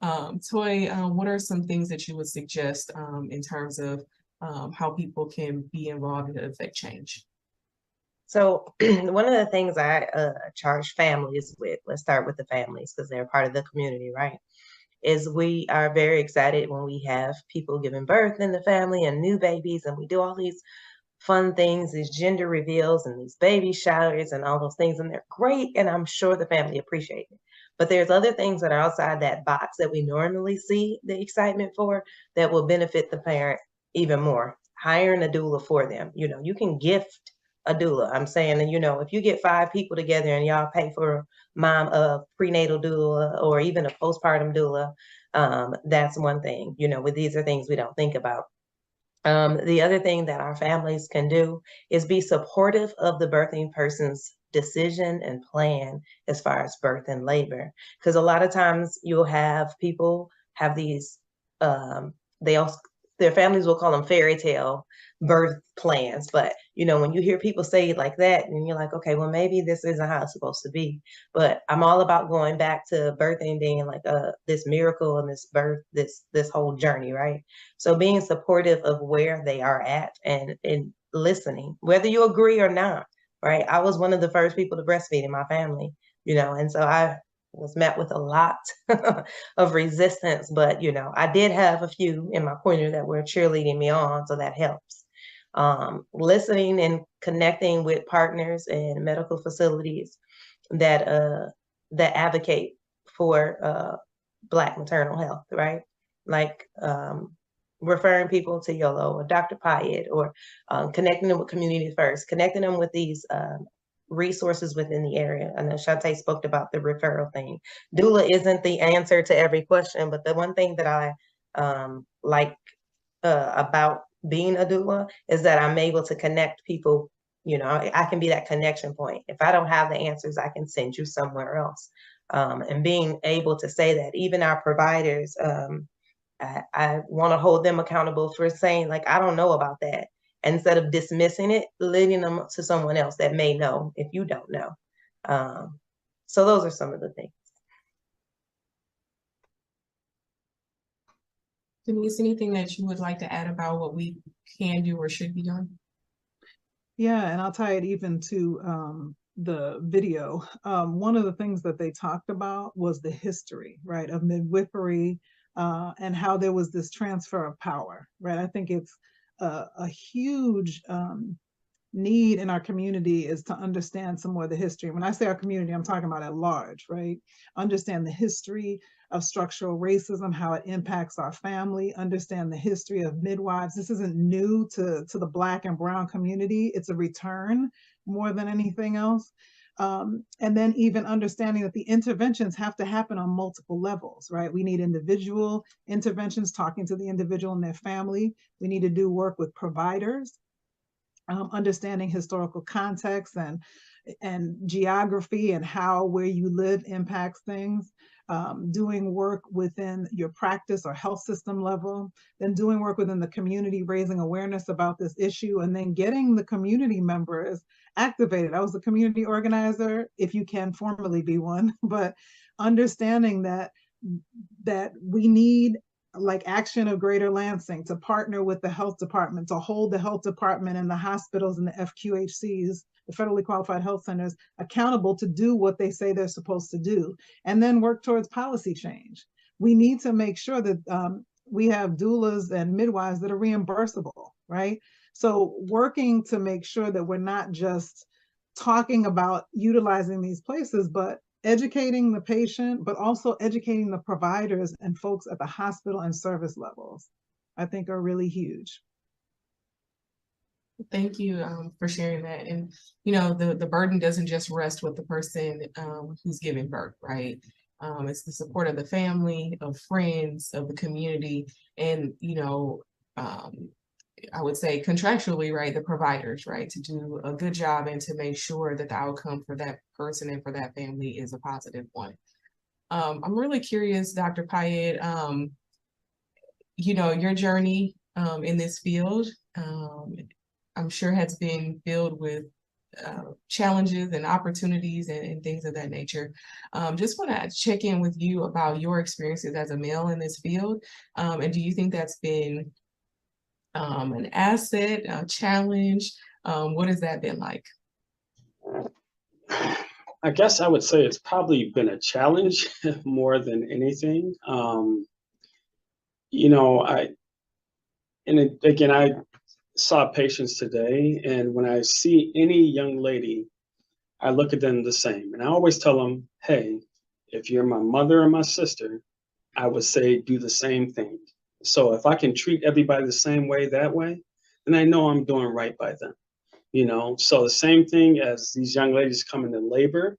Toy, what are some things that you would suggest in terms of how people can be involved and affect change? So one of the things I charge families with, let's start with the families because they're part of the community, right? Is we are very excited when we have people giving birth in the family and new babies, and we do all these fun things, these gender reveals and these baby showers and all those things, and they're great, and I'm sure the family appreciates it. But there's other things that are outside that box that we normally see the excitement for that will benefit the parent even more. Hiring a doula for them. You know, you can gift a doula. I'm saying that, you know, if you get 5 people together and y'all pay for mom a prenatal doula or even a postpartum doula, that's one thing. You know, with these are things we don't think about. The other thing that our families can do is be supportive of the birthing person's decision and plan as far as birth and labor. Because a lot of times you'll have people have these, they also, their families will call them fairy tale birth plans. But, you know, when you hear people say it like that, and you're like, okay, well, maybe this isn't how it's supposed to be. But I'm all about going back to birthing being like this miracle and this birth, this whole journey, right? So being supportive of where they are at and listening, whether you agree or not, right? I was one of the first people to breastfeed in my family, you know, and so I was met with a lot of resistance, but, you know, I did have a few in my corner that were cheerleading me on, so that helps. Listening and connecting with partners and medical facilities that advocate for Black maternal health, right? Like referring people to YOLO or Dr. Pyatt, or connecting them with Community First, connecting them with these resources within the area. I know Shantae spoke about the referral thing. Doula isn't the answer to every question, but the one thing that I like about being a doula is that I'm able to connect people. You know, I can be that connection point. If I don't have the answers, I can send you somewhere else. And being able to say that, even our providers, I want to hold them accountable for saying, like, I don't know about that. Instead of dismissing it, leading them to someone else that may know if you don't know. So those are some of the things. Denise, anything that you would like to add about what we can do or should be doing? Yeah, and I'll tie it even to the video. One of the things that they talked about was the history, right, of midwifery and how there was this transfer of power, right? I think it's a huge need in our community is to understand some more of the history. When I say our community, I'm talking about at large, right? Understand the history of structural racism, how it impacts our family, understand the history of midwives. This isn't new to the Black and Brown community. It's a return more than anything else. And then even understanding that the interventions have to happen on multiple levels, right? We need individual interventions, talking to the individual and their family. We need to do work with providers, understanding historical context and geography and how where you live impacts things. Doing work within your practice or health system level, then doing work within the community, raising awareness about this issue, and then getting the community members activated. I was a community organizer, if you can formally be one, but understanding that we need, like Action of Greater Lansing, to partner with the health department, to hold the health department and the hospitals and the FQHCs, the federally qualified health centers, accountable to do what they say they're supposed to do, and then work towards policy change. We need to make sure that we have doulas and midwives that are reimbursable, right? So working to make sure that we're not just talking about utilizing these places, but educating the patient, but also educating the providers and folks at the hospital and service levels, I think are really huge. Thank you for sharing that. And, you know, the burden doesn't just rest with the person who's giving birth, right? It's the support of the family, of friends, of the community, and, you know, I would say contractually, right, the providers, right, to do a good job and to make sure that the outcome for that person and for that family is a positive one. I'm really curious, Dr. Pyatt, you know, your journey in this field, I'm sure has been filled with challenges and opportunities and things of that nature. Just want to check in with you about your experiences as a male in this field. And do you think that's been an asset, a challenge? What has that been like? I guess I would say it's probably been a challenge more than anything. You know, I saw patients today, and when I see any young lady, I look at them the same. And I always tell them, hey, if you're my mother or my sister, I would say do the same thing. So if I can treat everybody the same way that way, then I know I'm doing right by them. you know? So the same thing as these young ladies coming to labor,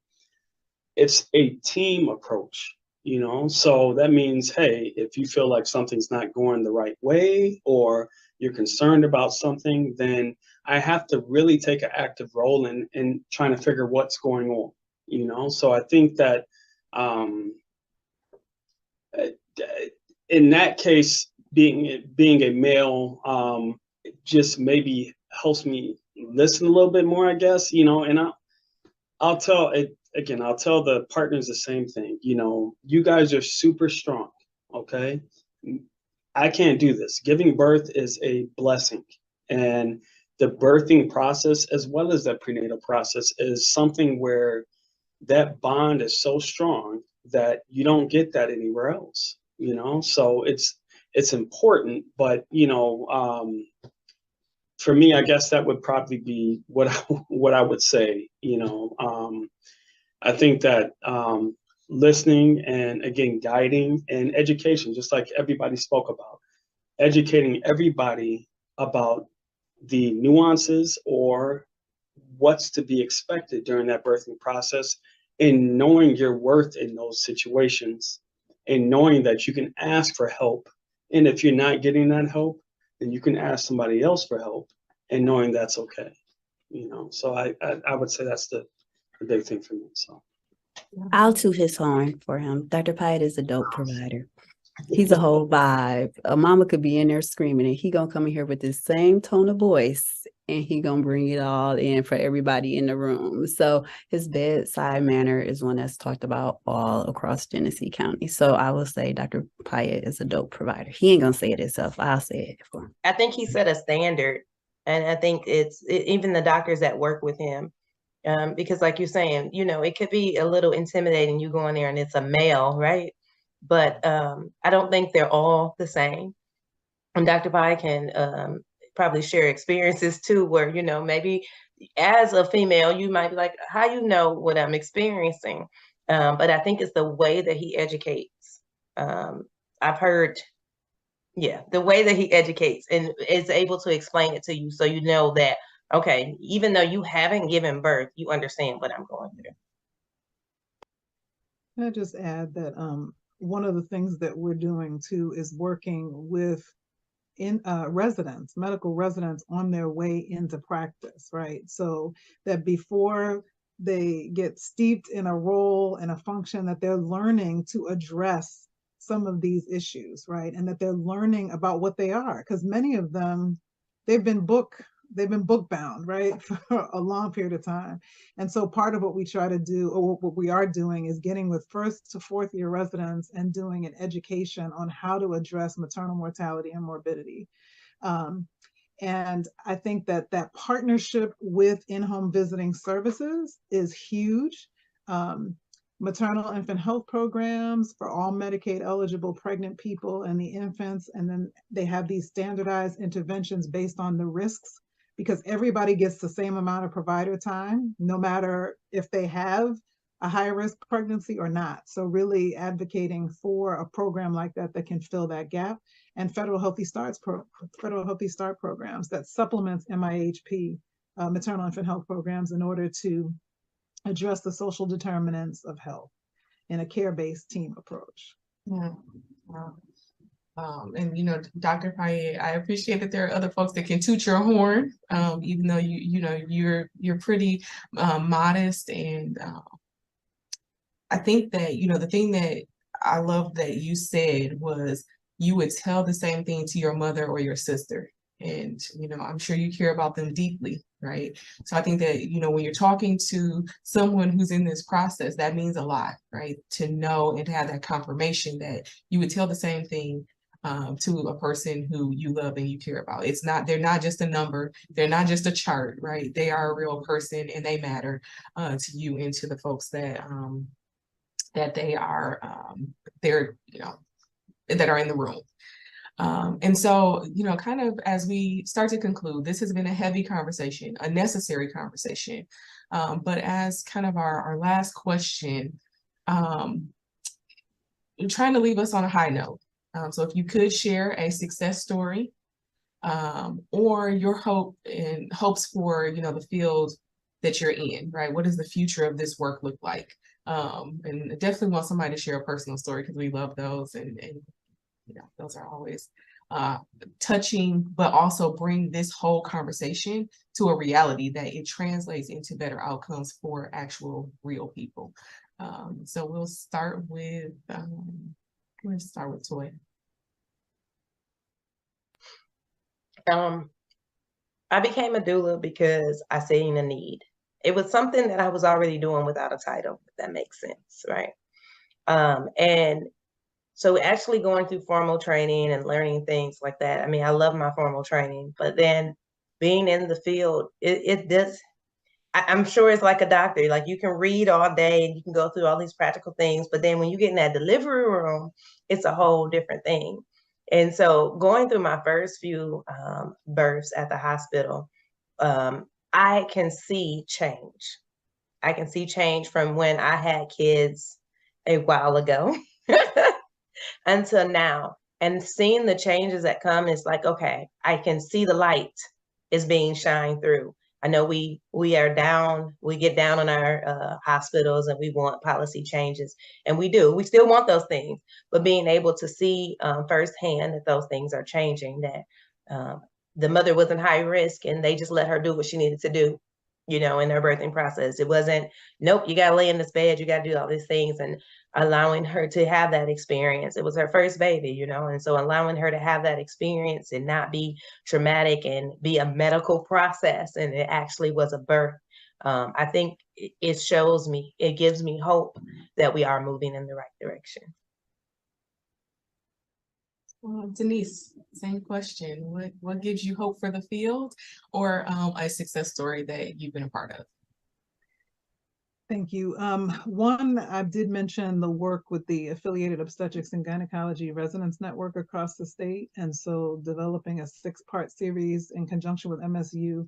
it's a team approach, you know? So that means, hey, if you feel like something's not going the right way or you're concerned about something, then I have to really take an active role in trying to figure what's going on, you know? So I think that in that case, being a male just maybe helps me listen a little bit more, I guess, you know, and I'll tell it again, I'll tell the partners the same thing, you know, you guys are super strong, okay? I can't do this. Giving birth is a blessing. And the birthing process, as well as the prenatal process, is something where that bond is so strong that you don't get that anywhere else, you know? So it's important, but, you know, for me, I guess that would probably be what I would say, you know. I think that listening and, again, guiding and education, just like everybody spoke about, educating everybody about the nuances or what's to be expected during that birthing process, and knowing your worth in those situations, and knowing that you can ask for help. And if you're not getting that help, then you can ask somebody else for help, and knowing that's okay, you know? So I would say that's the big thing for me, so. I'll toot his horn for him. Dr. Pyatt is a dope provider. He's a whole vibe. A mama could be in there screaming, and he gonna come in here with the same tone of voice, and he gonna bring it all in for everybody in the room. So his bedside manner is one that's talked about all across Genesee County. So I will say Dr. Pyatt is a dope provider. He ain't gonna say it himself. I'll say it for him. I think he set a standard, and I think even the doctors that work with him, because like you're saying, you know, it could be a little intimidating. You go in there and it's a male, right? But I don't think they're all the same. And Dr. Pyatt can probably share experiences too, where, you know, maybe as a female, you might be like, how you know what I'm experiencing? But I think it's the way that he educates. I've heard, yeah, the way that he educates and is able to explain it to you, so you know that, okay, even though you haven't given birth, you understand what I'm going through. Can I just add that one of the things that we're doing too is working with residents, medical residents, on their way into practice, right? So that before they get steeped in a role and a function, that they're learning to address some of these issues, right? And that they're learning about what they are, because many of them, they've been book bound, right, for a long period of time. And so part of what we try to do, or what we are doing, is getting with 1st to 4th year residents and doing an education on how to address maternal mortality and morbidity. And I think that that partnership with in-home visiting services is huge. Maternal infant health programs for all Medicaid eligible pregnant people and the infants. And then they have these standardized interventions based on the risks, because everybody gets the same amount of provider time, no matter if they have a high risk pregnancy or not. So really advocating for a program like that that can fill that gap, and federal Healthy Start programs that supplements MIHP, maternal infant health programs, in order to address the social determinants of health in a care-based team approach. Yeah. Wow. And, you know, Dr. Pyatt, I appreciate that there are other folks that can toot your horn, even though you're pretty modest. And I think that, you know, the thing that I love that you said was you would tell the same thing to your mother or your sister. And, you know, I'm sure you care about them deeply, right? So I think that, you know, when you're talking to someone who's in this process, that means a lot, right? To know and to have that confirmation that you would tell the same thing to a person who you love and you care about. They're not just a number, they're not just a chart, right? They are a real person, and they matter to you and to the folks that they are, they're, you know, that are in the room. And so, you know, kind of as we start to conclude, this has been a heavy conversation, a necessary conversation. But as kind of our last question, trying to leave us on a high note. So if you could share a success story or your hopes for, the field that you're in, right? What does the future of this work look like? And I definitely want somebody to share a personal story because we love those, and those are always touching, but also bring this whole conversation to a reality that it translates into better outcomes for actual real people. So we'll start with Toy. I became a doula because I seen a need. It was something that I was already doing without a title, if that makes sense, right? And so actually going through formal training and learning things like that. I mean, I love my formal training, but then being in the field, it does. I'm sure it's like a doctor. Like, you can read all day and you can go through all these practical things, but then when you get in that delivery room, it's a whole different thing. And so going through my first few births at the hospital, I can see change. I can see change from when I had kids a while ago until now. And seeing the changes that come is like, okay, I can see the light is being shined through. I know we get down on our hospitals and we want policy changes, and we do. We still want those things, but being able to see firsthand that those things are changing, that the mother wasn't high risk and they just let her do what she needed to do, in her birthing process. It wasn't, nope, you got to lay in this bed, you got to do all these things, and allowing her to have that experience. It was her first baby, and so allowing her to have that experience and not be traumatic and be a medical process, and it actually was a birth. I think it shows me, it gives me hope that we are moving in the right direction. Denise, same question. What gives you hope for the field, or a success story that you've been a part of? Thank you. One, I did mention the work with the Affiliated Obstetrics and Gynecology Residence Network across the state. And so developing a 6-part series in conjunction with MSU,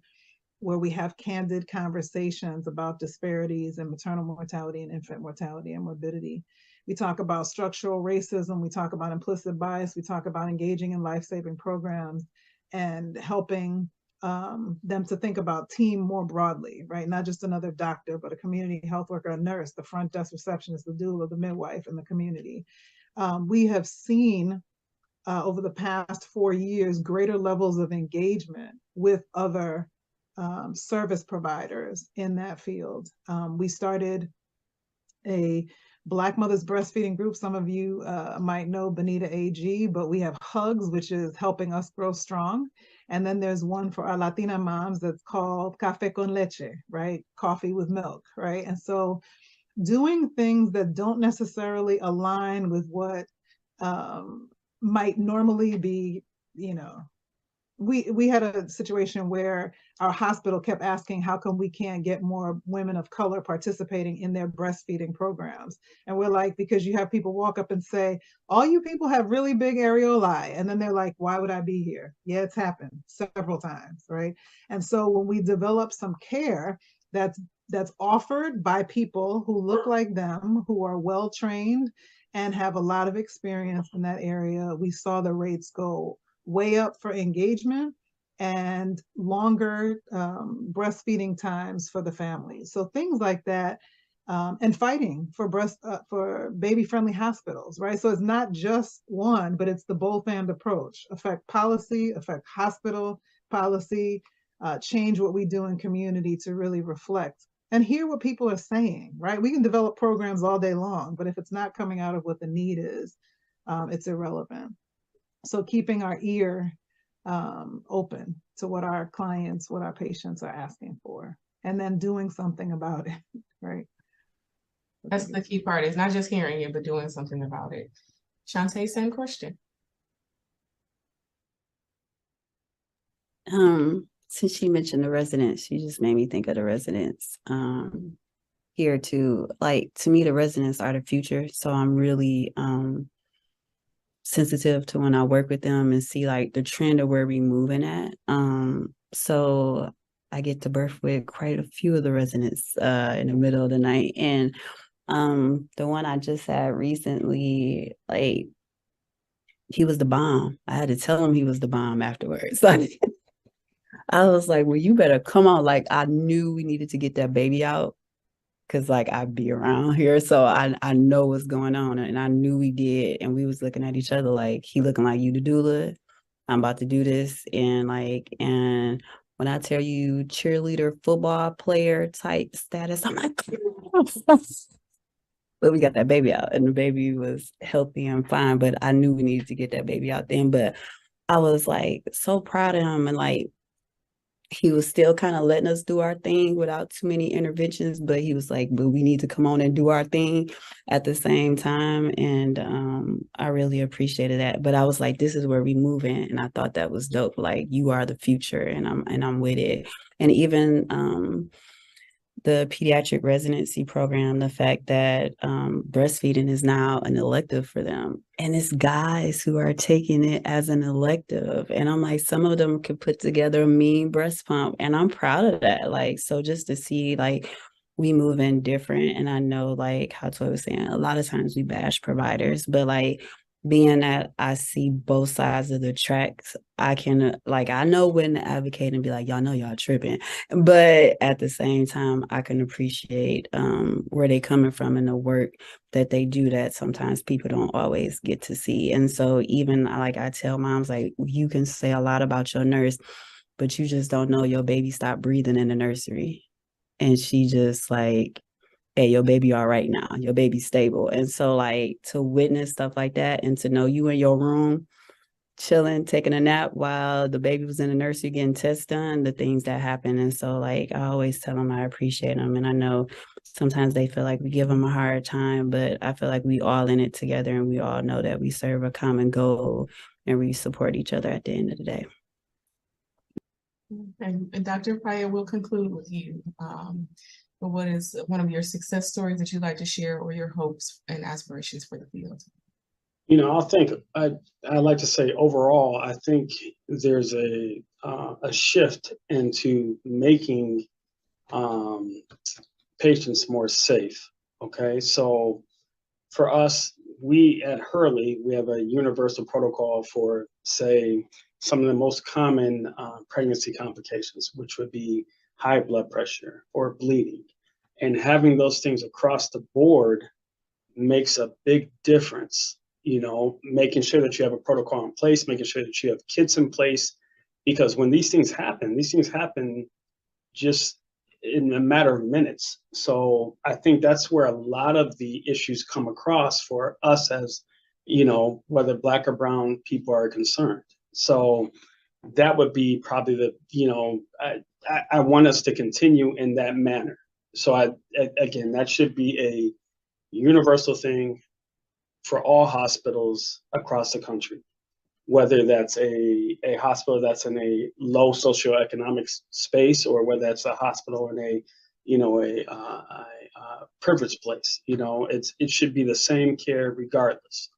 where we have candid conversations about disparities in maternal mortality and infant mortality and morbidity. We talk about structural racism, we talk about implicit bias, we talk about engaging in life-saving programs and helping them to think about team more broadly, right? Not just another doctor, but a community health worker, a nurse, the front desk receptionist, the doula, the midwife in the community. We have seen over the past 4 years greater levels of engagement with other service providers in that field. We started a Black Mothers Breastfeeding Group. Some of you might know Benita AG, but we have Hugs, which is helping us grow strong. And then there's one for our Latina moms that's called Café con Leche, right? Coffee with milk, right? And so doing things that don't necessarily align with what might normally be, we had a situation where our hospital kept asking, how come we can't get more women of color participating in their breastfeeding programs? And we're like, because you have people walk up and say, all you people have really big areolae. And then they're like, why would I be here? Yeah, it's happened several times, right? And so when we develop some care that's offered by people who look like them, who are well-trained and have a lot of experience in that area, we saw the rates go way up for engagement and longer breastfeeding times for the families. So things like that, and fighting for baby-friendly hospitals, right? So it's not just one, but it's the both and approach. Affect policy, affect hospital policy, change what we do in community to really reflect and hear what people are saying, right? We can develop programs all day long, but if it's not coming out of what the need is, it's irrelevant. So keeping our ear open to what our clients, what our patients are asking for, and then doing something about it, right? That's the key part. It's not just hearing it, but doing something about it. Shantae, same question. Since she mentioned the residents, she just made me think of the residents here too. Like, to me, the residents are the future. So I'm really sensitive to when I work with them and see like the trend of where we're moving at. So I get to birth with quite a few of the residents in the middle of the night. And the one I just had recently, like, he was the bomb. I had to tell him he was the bomb afterwards. Like, I was like, well, you better come on. Like, I knew we needed to get that baby out because like I'd be around here. So I know what's going on. And I knew we did. And we was looking at each other like, he looking like, you the doula. I'm about to do this. And when I tell you cheerleader, football player type status, I'm like, but we got that baby out and the baby was healthy and fine. But I knew we needed to get that baby out then. But I was like so proud of him, and like he was still kind of letting us do our thing without too many interventions, but he was like, but we need to come on and do our thing at the same time. And I really appreciated that. But I was like, this is where we move in. And I thought that was dope. Like, you are the future, and I'm with it. And even the pediatric residency program, the fact that breastfeeding is now an elective for them. And it's guys who are taking it as an elective. And I'm like, some of them could put together a mean breast pump. And I'm proud of that. Like, so just to see, like, we move in different. And I know, like, how Toy was saying, a lot of times we bash providers, but like, being that I see both sides of the tracks, I can, like, I know when to advocate and be like, y'all know y'all tripping. But at the same time, I can appreciate where they coming from and the work that they do that sometimes people don't always get to see. And so even like I tell moms, like, you can say a lot about your nurse, but you just don't know your baby stopped breathing in the nursery. And she just like, hey, your baby all right now, your baby's stable. And so like to witness stuff like that and to know you in your room chilling, taking a nap while the baby was in the nursery getting tests done, the things that happen. And so like I always tell them I appreciate them. And I know sometimes they feel like we give them a hard time, but I feel like we all in it together and we all know that we serve a common goal and we support each other at the end of the day. And Dr. Paya, we'll conclude with you. What is one of your success stories that you'd like to share, or your hopes and aspirations for the field? You know, I like to say overall, I think there's a shift into making patients more safe. Okay, so for us, we at Hurley, we have a universal protocol for, say, some of the most common pregnancy complications, which would be high blood pressure or bleeding. And having those things across the board makes a big difference, you know, making sure that you have a protocol in place, making sure that you have kits in place, because when these things happen just in a matter of minutes. So I think that's where a lot of the issues come across for us as, you know, whether Black or brown people are concerned. So that would be probably the, you know, I want us to continue in that manner. So again, that should be a universal thing for all hospitals across the country, whether that's a hospital that's in a low socioeconomic space or whether that's a hospital in a, you know, a privileged place. You know, it should be the same care regardless.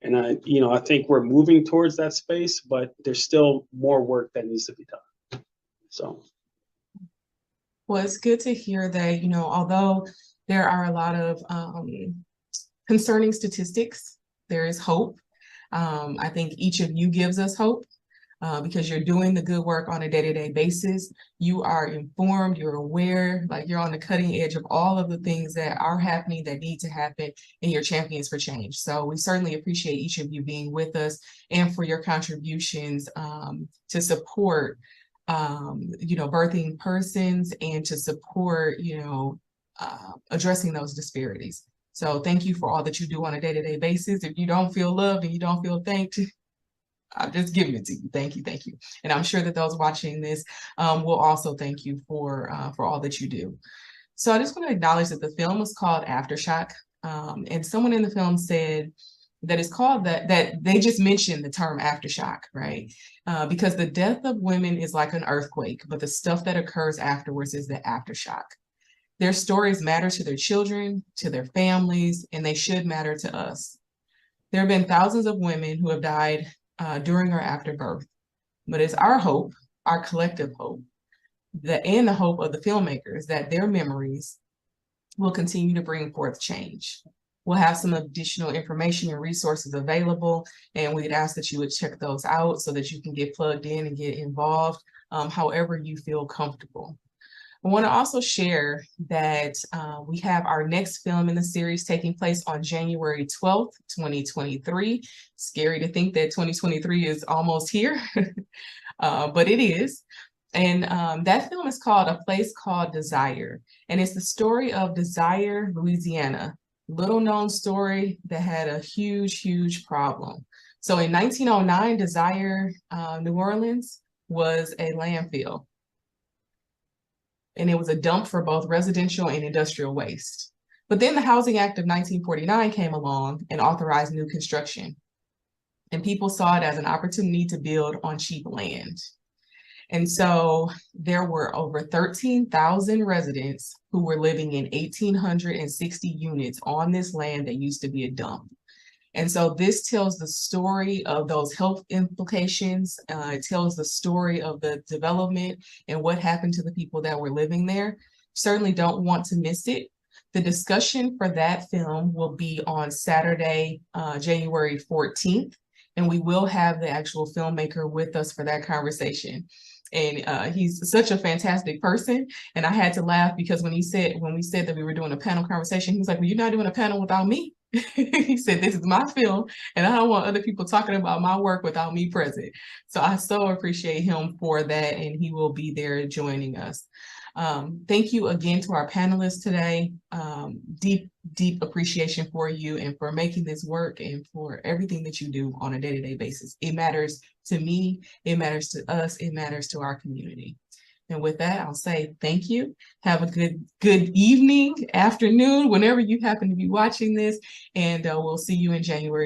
And I think we're moving towards that space, but there's still more work that needs to be done. So. Well, it's good to hear that, you know, although there are a lot of concerning statistics, there is hope. I think each of you gives us hope because you're doing the good work on a day-to-day basis. You are informed, you're aware, like you're on the cutting edge of all of the things that are happening, that need to happen, and you're champions for change. So we certainly appreciate each of you being with us and for your contributions to support you know, birthing persons and to support, you know, addressing those disparities. So thank you for all that you do on a day-to-day basis. If you don't feel loved and you don't feel thanked, I'm just giving it to you. Thank you, thank you. And I'm sure that those watching this will also thank you for all that you do. So I just want to acknowledge that the film was called Aftershock. And someone in the film said that it's called that they just mentioned the term aftershock, right? Because the death of women is like an earthquake, but the stuff that occurs afterwards is the aftershock. Their stories matter to their children, to their families, and they should matter to us. There have been thousands of women who have died during or after birth, but it's our hope, our collective hope, and the hope of the filmmakers that their memories will continue to bring forth change. We'll have some additional information and resources available, and we'd ask that you would check those out so that you can get plugged in and get involved however you feel comfortable. I want to also share that we have our next film in the series taking place on January 12th, 2023. Scary to think that 2023 is almost here, but it is. And that film is called A Place Called Desire. And it's the story of Desire, Louisiana. Little known story that had a huge, huge problem. So in 1909, Desire, New Orleans was a landfill. And it was a dump for both residential and industrial waste. But then the Housing Act of 1949 came along and authorized new construction. And people saw it as an opportunity to build on cheap land. And so there were over 13,000 residents who were living in 1,860 units on this land that used to be a dump. And so this tells the story of those health implications. It tells the story of the development and what happened to the people that were living there. Certainly don't want to miss it. The discussion for that film will be on Saturday, January 14th, and we will have the actual filmmaker with us for that conversation. And he's such a fantastic person. And I had to laugh because when we said that we were doing a panel conversation, he was like, well, you're not doing a panel without me. He said, this is my film, and I don't want other people talking about my work without me present. So I so appreciate him for that, and he will be there joining us. Thank you again to our panelists today. Deep, deep appreciation for you and for making this work and for everything that you do on a day-to-day basis. It matters to me, it matters to us, it matters to our community. And with that, I'll say thank you. Have a good evening, afternoon, whenever you happen to be watching this, and we'll see you in January.